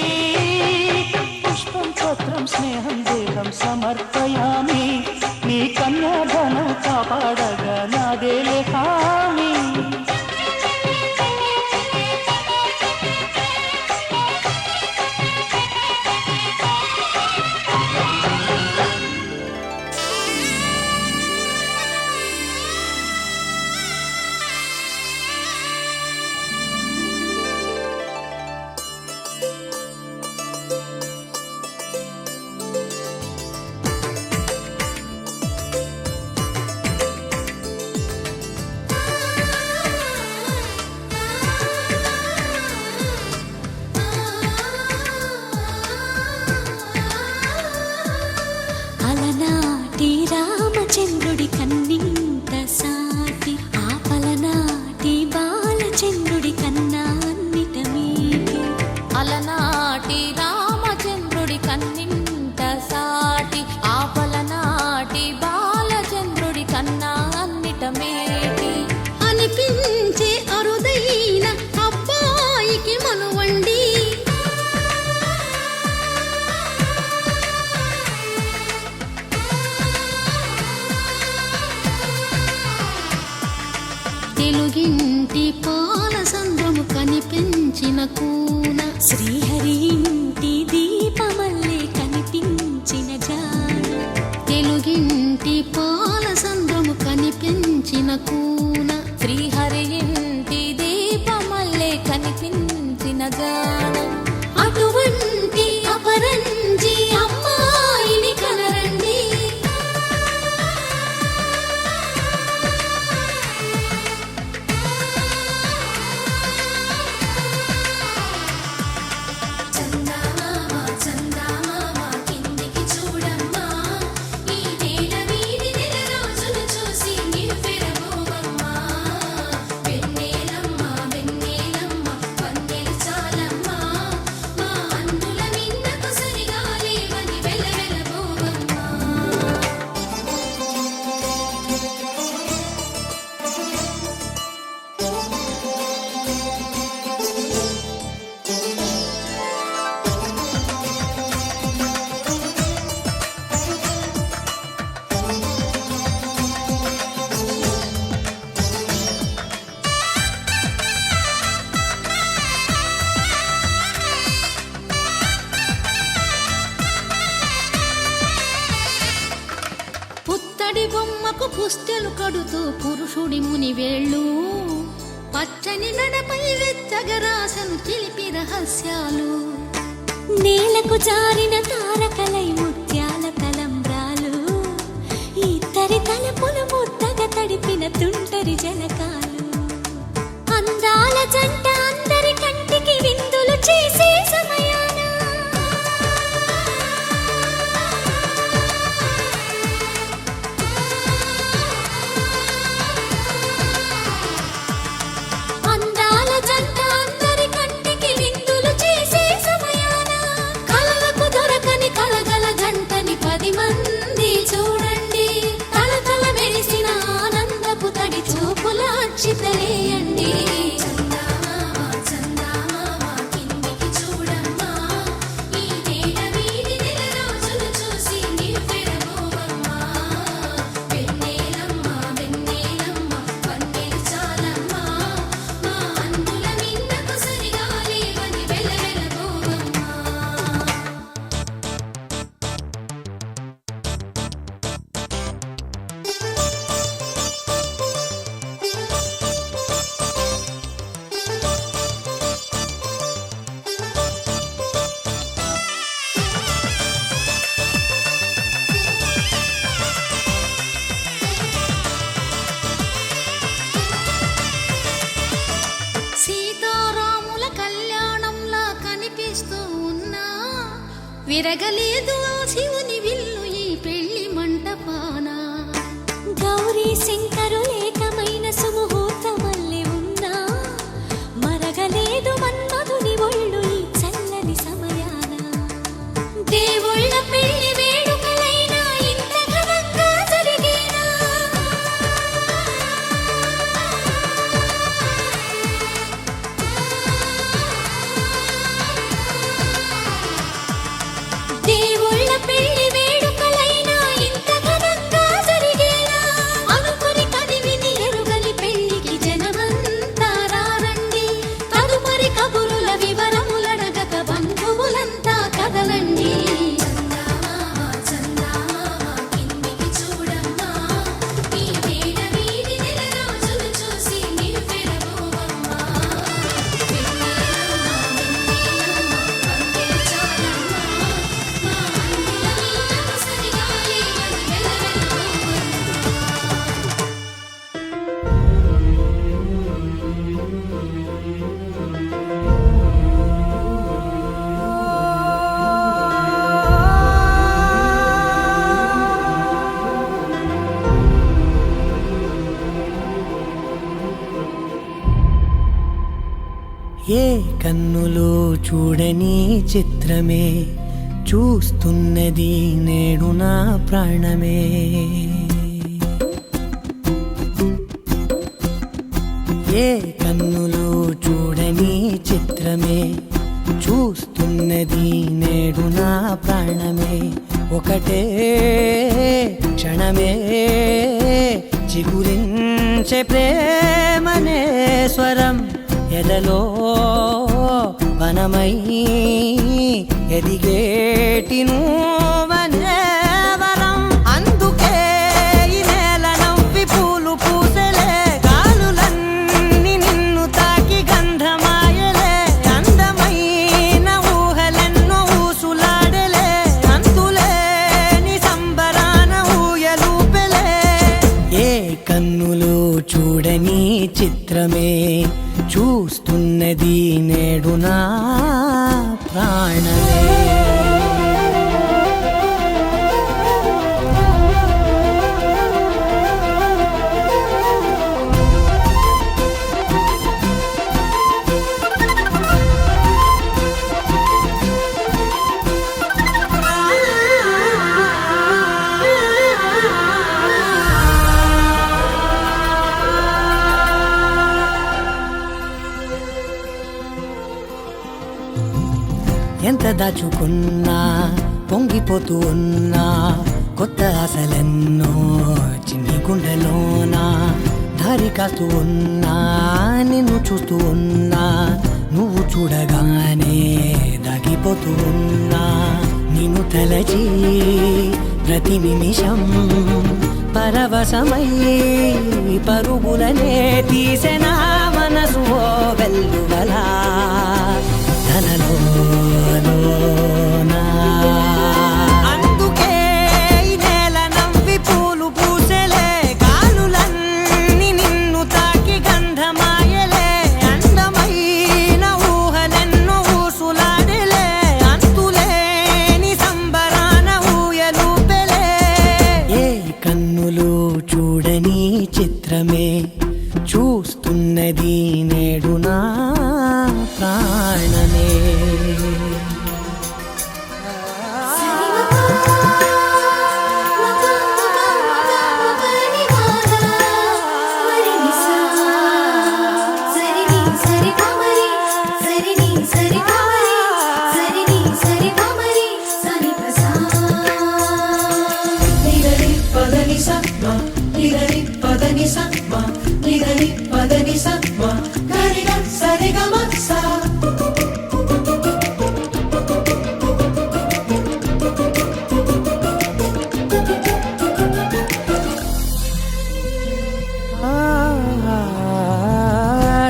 పుష్పం పత్రం స్నేహం దేహం సమర్పయామి నీ కన్యాధనం కాపాడగా నాదేలే హామీ అలనాటి రామచంద్రుడి కన్నింత సాటి ఆపలనాటి బాలచంద్రుడి కన్నా అన్నిట మీటి అలనాటి రామచంద్రుడి కన్నింత సాటి ఆపలనాటి బాలచంద్రుడి కన్నా అన్నిట మేటి అనిపించే అరుదైన అబ్బాయికి మనువండి తెలుగింటి పాల సంద్రము కనిపించిన కూన శ్రీహరి ఇంటి దీపమల్లే కనిపించిన జాన తెలుగింటి పాల సంద్రము కనిపించిన కూన శ్రీహరి ఇంటి దీపమల్లే కనిపించిన జాన అటువంటి అపరంజి అమ్మాయిని కనరండి చందమామ చందమామ కిందికి చూడమ్మా ఈ నేల వీడి నెల రోజులు చూసి నివ్వెరబోవమ్మా వెన్నెలమ్మ వెన్నెలమ్మ వందెలు చాలమ్మా మా అన్నుల మిన్నకు సరిగా పుస్తెలు కడుతూ పురుషుడి ముని వేళ్ళు పచ్చని నడపై వెచ్చగరాసను చిలిపి రహస్యాలు నేలకు జారిన తారకలై ముత్యాల తలంబ్రాలు ఇద్దరి తలపులు ముద్దగా తడిపిన తుంటరి జలకాలు అందాల జంట అందరి కంటికి విందులు చేసే సమయాన అందాల జంట అందరి కంటికి విందులు చేసే సమయాన కలలకు దొరకని కలగల జంటని 10 మంది చూడండి తలతల మెరిసిన ఆనందపు తడి చూపుల అచ్చితలేయండి సీతారాముల కళ్యాణంలా కనిపిస్తూ ఉన్నా విరగలేదు ఆ శివుని విల్లు ఈ పెళ్లి మంటపాన గౌరీ శంకరు ఏకమైన సుముహూర్తమల్లె ఉన్నా మరగలేదు మన్మధుని ఒళ్ళు ఈ చల్లని సమయాన దేవుళ్ళ పెళ్లి వేడుకలైనా ఇంత ఘనంగా జరిగేనా దేవుళ్ళ పెళ్లి వేడుకలైనా ఇంత ఘనంగా జరిగేలా అనుకుని కదివిని ఎరుగని పెళ్లికి జనమంతా రారండి తదుపరి కబురుల వివరములడగక బంధువులంతా కదలండి ఏ కన్నులో చూడని చిత్రమే చూస్తున్నది నేడు నా ప్రాణమే ఏ కన్నులో చూడని చిత్రమే చూస్తున్నది నేడు నా ప్రాణమే ఒకటే క్షణమే చిగురించే ప్రేమనే స్వరం ఎదలో వనమై ఎదిగేటి నువ్వనే వరం అందుకే ఈ నేల నవ్వి పూలు పూసలే గాలులన్నీ నిన్ను తాకి గంధమాయలే అందమైన ఊహలెన్నో ఊసులాడలే అంతులేని సంబరాన ఊయలూపెలే ఏ కన్నులో చూడని చిత్రమే చూస్తున్నది నేడు నా ప్రాణమే ఎంత దాచుకున్నా పొంగిపోతూ ఉన్నా కొత్త ఆశలెన్నో చిన్ని గుండెలోనా దారి కాస్తూ ఉన్నా నిన్ను చూస్తూ ఉన్నా నువ్వు చూడగానే దాగిపోతూ ఉన్నా నిన్ను తలచి ప్రతి నిమిషం పరవశమై పరుగులనే తీసెన మనసు ఓ వెల్లువలా తనలోనా. అందుకే ఈ నేల నవ్వి పూలు పూసెలే, కాలులన్నీ నిన్ను తాకి గంధమాయలే, అందమైన ఊహలెన్నో ఊసులాడలే, అంతులేని సంబరాన ఊయలూపెలే. ఏ కన్నులు చూడని చిత్రమే చూస్తున్నది నేడు నా ప్రాణమే.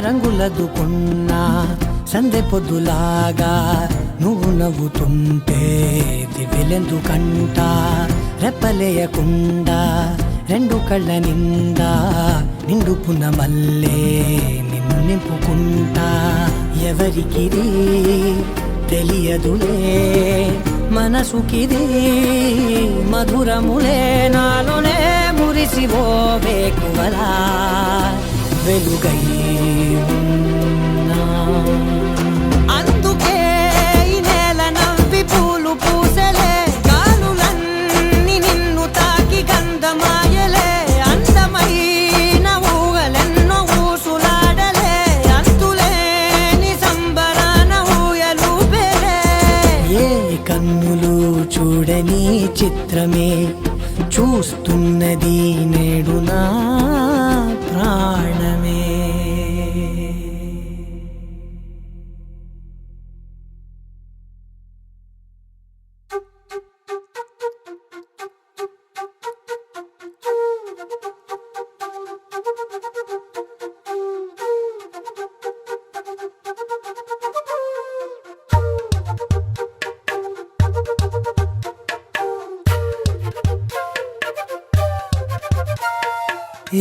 రంగులదుకున్నా సందె పొద్దులాగా నువ్వు నవ్వుతుంటే దివ్యలెందుకంట, రెప్పలేయకుండా రెండు కళ్ళ నిండా నిండుకున్న మల్లే నిన్ను నింపుకుంటా. ఎవరికిది తెలియదులే మనసుకిది మధురములే, నాలోనే మురిసివో వేకువలా వెలుగై ఉన్నా. అందుకే ఈ నేల నవ్వి పూలు పూసెలే, కాలులన్నీ నిన్ను తాకి గంధమాయలే, అందమైన ఊహలెన్నో ఊసులాడలే, అంతులేని సంబరాన ఊయలూపెలే. ఏ కన్నులు చూడని చిత్రమే చూస్తున్నది నేడు నా ప్రాణమే.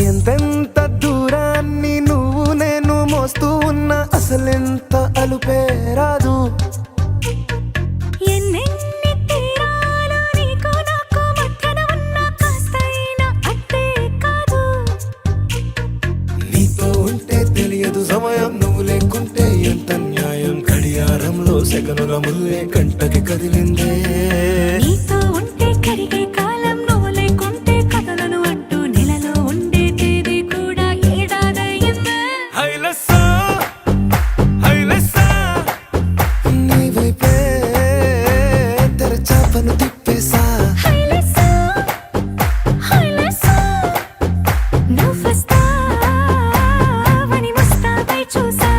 ఎంతెంత దూరాన్ని నువ్వు నేను మోస్తూ ఉన్నా అసలెంత అలుపే రాదు. ఎన్నెన్ని తీరాలు నీకు నాకు మధ్యన ఉన్న కాస్తైనా అట్టే కాదు. నీతో ఉంటే తెలియదు సమయం, నువ్వు లేకుంటే ఎంత న్యాయం, గడియారంలో సెకనుల ముల్లే కంటకి కదిలిందే. నీతో ఉంటే కరిగే కాలం, నువ్వు లేకుంటే కథలను అంటూ నెలలో ఉండే తేదీ కూడా ఏడాదయ్యిందే. నీ వైపే తెరచాపను తిప్పేసా. హైలెస్సా, హైలెస్సా, నువ్వొస్తావని ముస్తాబై చూసా.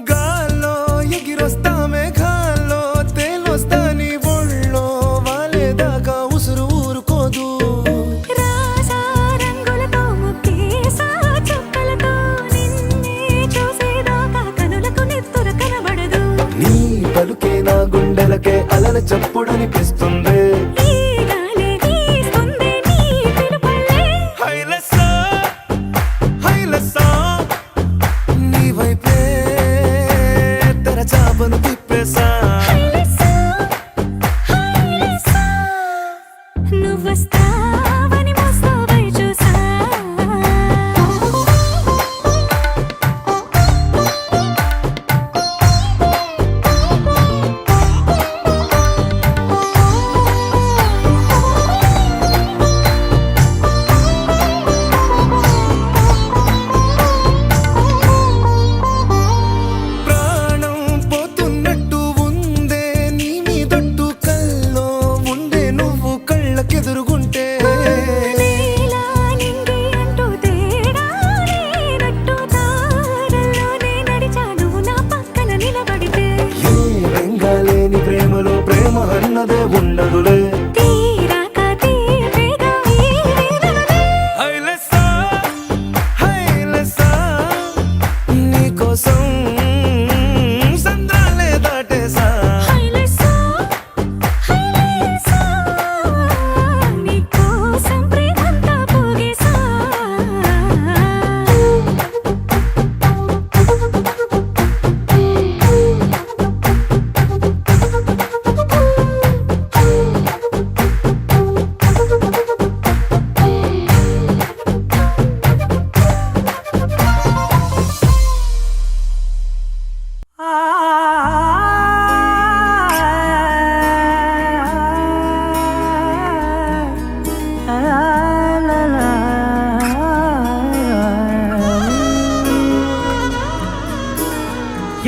గాల్లో ఎగిరొస్తా మేఘాల్లో తేలొస్తా, నీ ఒళ్ళో వాలేదాకా ఉసురు ఊరుకోదు. రాజా రంగులతో ముక్కేసా, చుక్కలతో నిన్నే చూసేదాకా కనులకు నెత్తుర కనబడదు. నీ పలుకే నా గుండెలకే అలల చప్పుడనిపిస్తుంది. ఈ గాలి వీస్తుంది నీ పిలుపులే. హైలెస్సా, హైలెస్సా, నీ వైపే తెరచాపను తిప్పేసా. హైలెస్సా, హైలెస్సా, నువ్వొస్తావని ముస్తాబై చూసా. ఉన్నదే ఉండదులే తీరాక తీరేగా ఈ వేదనలే హైలెస్సా హైలెస్సా నీకోసం సంద్రాలే దాటేసా హైలెస్సా హైలెస్సా నీకోసం ప్రేమంతా పోగేసా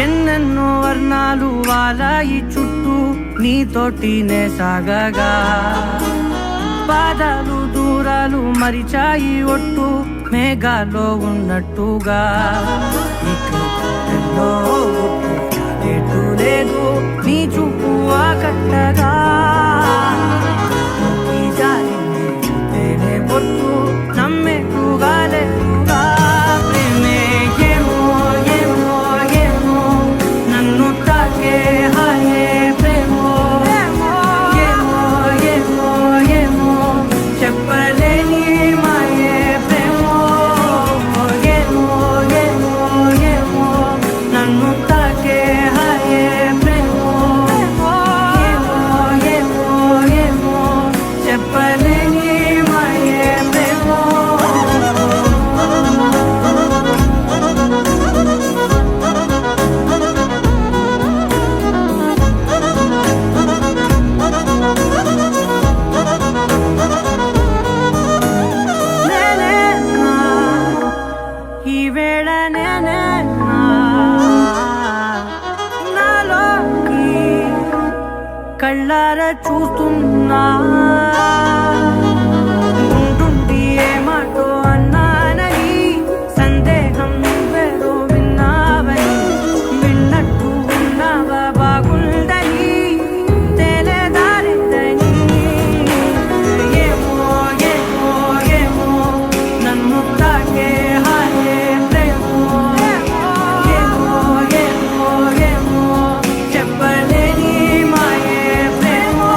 ఎన్నెన్నో వర్ణాలు వాలాయి చుట్టూ నీతోటినే సాగగా పాదాలు దూరాలు మరిచాయి ఒట్టు మేఘాలో ఉన్నట్టుగా ఇక గుండెల్లో గుట్టు లేదు నీ చూపు ఆకట్టగా ఈ జారింది చూస్తేనే పొట్టు నమ్మేట్టుగా లేదుగా ప్రేమే ఏమో ఏమో ఏమో నన్ను తాకే హాయే ప్రేమో ఏమో ఏమో ఏమో చెప్పలేని మాయే ప్రేమో ఏమో ఏమో ఏమో నన్ను తాకే హాయే ప్రేమో ఏమో ఏమో ఏమో చెప్పలేని మాయే ప్రేమో నేనేనా ఈ వేళ నేనేనా నాలోకి కళ్ళారా చూస్తున్నా ఉంటుండి ఏమాటో అన్నానని సందేహం నువ్వేదో విన్నావని విన్నట్టు ఉన్నావా బాగుందని తెలియదారిద్దని ఏమో ఏమో ఏమో నన్ను తాకే హాయే ప్రేమో ఏమో ఏమో ఏమో చెప్పలేని మాయే ప్రేమో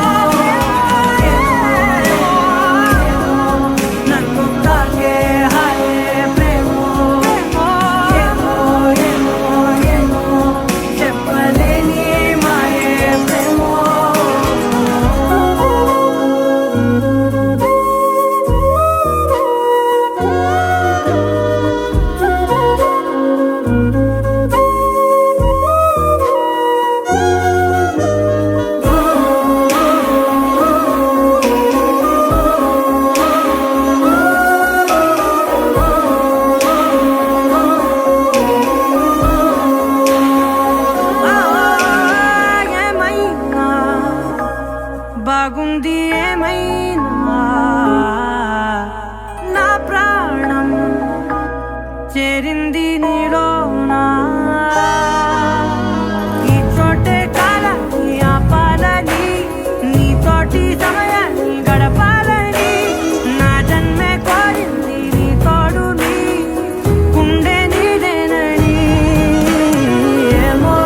నన్ను తాకే హాయే ప్రేమో ఏమో ఏమో ఏమో చెప్పలేని మాయే ప్రేమో ఏమైనా బాగుంది ఏమైనా నా ప్రాణం చేరింది నీలోనా ఈ చోటే కాలాన్ని ఆపాలని నీతోటి సమయాన్ని గడపాలని నా జన్మే కోరింది నీ తోడుని గుండె నీదేనని ఏమో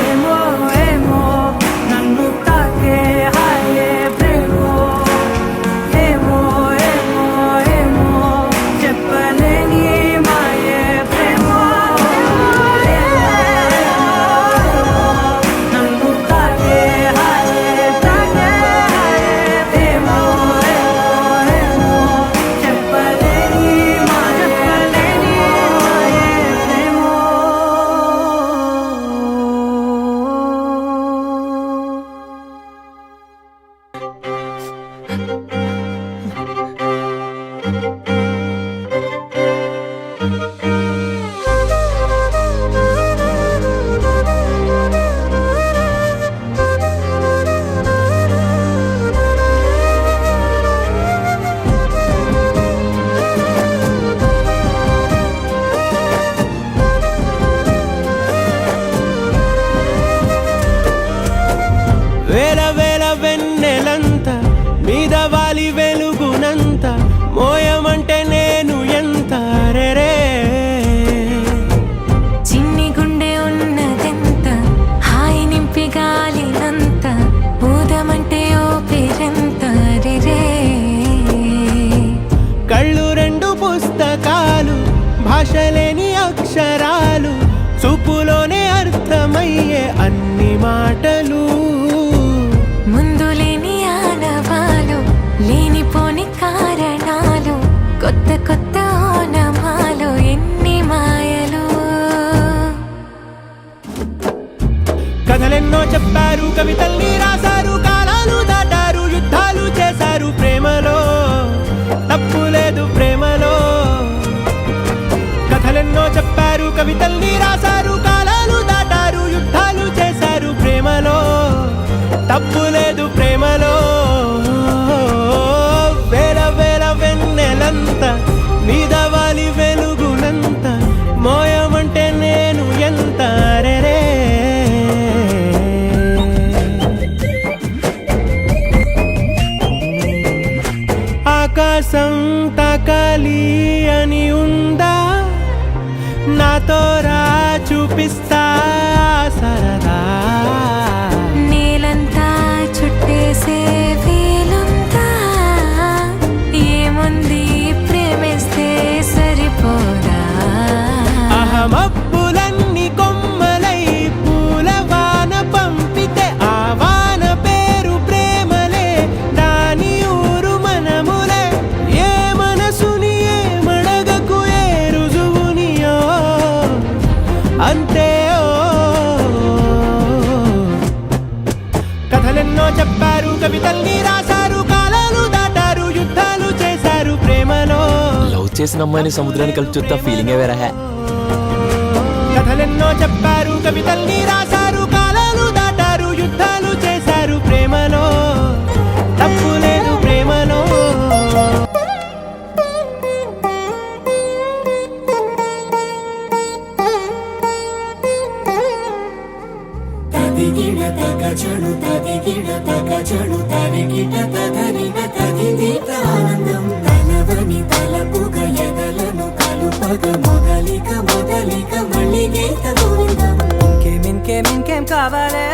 ఏమో ఏమో నన్ను తాకే హాయే ప్రేమో ఏమో ఏమో ఏమో చెప్పలేని మాయే ప్రేమో అక్షరాలు చూపులోనే అర్థమయ్యే అన్ని మాటలు ముందు లేని ఆనవాలు లేనిపోని కారణాలు కొత్త కొత్త ఓనమాలు ఎన్ని మాయలు కథలెన్నో చెప్పారు కవితల్ని రాశారు కాలాలు దాటారు యుద్ధాలు చేశారు ప్రేమలో తప్పు లేదు ప్రేమలో కథలెన్నో చెప్పారు కవితల్ని రాశారు కాలాలు దాటారు యుద్ధాలు చేశారు ప్రేమలో తప్పు లేదు ప్రేమలో వేల వేల వెన్నెలంత మీద వాలి వెలుగునంత మోయమంటే నేను ఎంత రే ఆకాశం తాకాలి అని ఉందా నాతో రా చూపిస్తా సరదా నేలంతా చుట్టేసే వీలుందా ఏముంది ప్రేమిస్తే సరిపోదా అహమప్పులన్నీ కొమ్మలై పూల వాన పంపితే ఆ వాన పేరు ప్రేమలే దాని ఊరు మనములే ఏ మనసుని ఏ మడగకు ఏ రుజువునియో అంతే కథలెన్నో చెప్పారు కవితల్ని రాశారు కాలాలు దాటారు యుద్ధాలు చేశారు ప్రేమలో లవ్ చేసిన అమ్మాయిని సముద్రాన్ని కలిపి చూస్తా ఫీలింగ్ వేరే కథలెన్నో చెప్పారు కవితల్ని రాశారు కాలాలు దాటారు యుద్ధాలు చేశారు ప్రేమలో తప్పు లేదు ప్రేమలో తదిగిడ తగచడు తదిగిడ తగచడు తరిగిట తదరిన తదిగిట ఆనందం తలవని తలపుగ ఎదలను కలుపగ మొదలిక మొదలిక మళ్ళీ గీత గోవిందం ఇంకేం కావాలే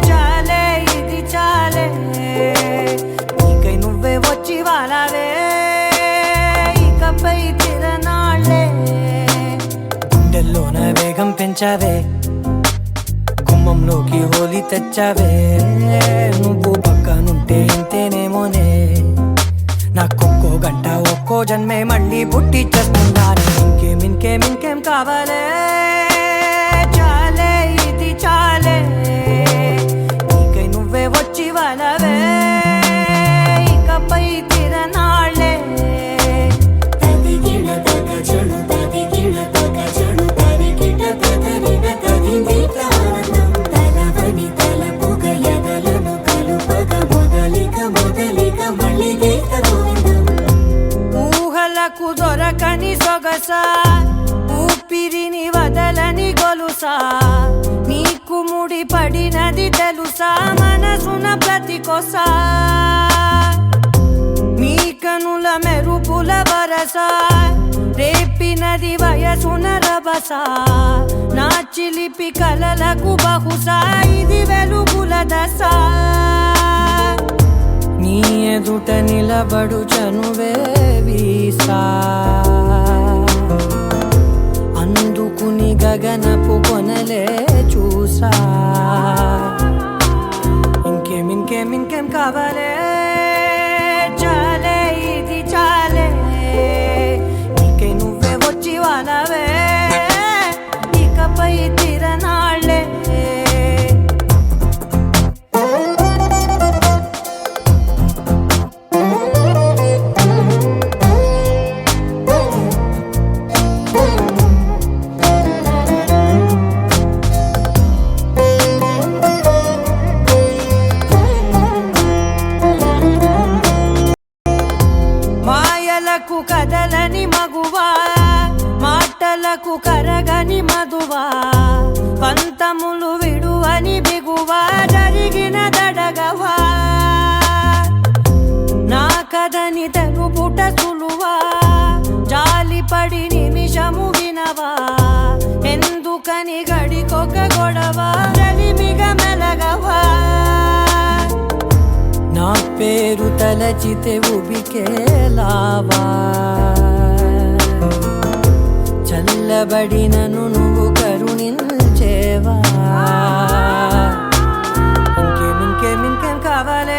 చాలే ఇది చాలే నీకై నువ్వే వచ్చి వాలావే ఇకపై తిరనాళ్ళే గుండెల్లోన వేగం పెంచావే గుమ్మంలోకి హోలీ తెచ్చావే నువ్వు పక్కనుంటే ఇంతేనేమోనే నాకొక్కో గంట ఒక్కో జన్మే మళ్ళీ పుట్టి చేస్తున్నాను ఇంకేం కావాలే చాలే ఇది చాలే నీకై నువ్వే వచ్చి వాళ్ళవే ఇకపై తిరనాళ్ళే తదిగిడ తగచడు తదిగిడ తగచడు తరిగిట తదరిన తదిగిట ఆనందం తలవని తలపుగ ఎదలను కలుపగ మొదలిక మొదలిక మళ్ళీ గీత గోవిందం ఊహలకు దొరకని సొగస ఊపిరిని వదలని గొలుసా నీకు ముడి పడినది తెలుసా మనసున ప్రతి కొసా నీ కనుల మెరుపుల వరస రేపినది వయసున రభస నా చిలిపి కలలకు బహుశా ఇది వెలుగుల దశ నీ ఎదుట నిలబడు చనువే వీసా అందుకుని గగనపు కొనలే చూసా ఇంకేం కావాలే చాలే ఇది చాలే నీకై నువ్వే వచ్చి వాళ్ళవే ఇకపై తిరనాళ్ళే మాయలకు కదలని మగువా మాటలకు కరగని మధువా పంతములు విడువని బిగువా జరిగిన దడగవా నా కథని తెలుపుట సులువా జాలిపడి నిమిషము వినవా ఎందుకని గడికొక గొడవ రలిమిగ మెలగవా నా పేరు తలచితే ఉబికేలావా చల్ నిలబడి నన్ను నువ్వు కరుణించేవా ఇంకేం ఇంకేం ఇంకేం కావాలే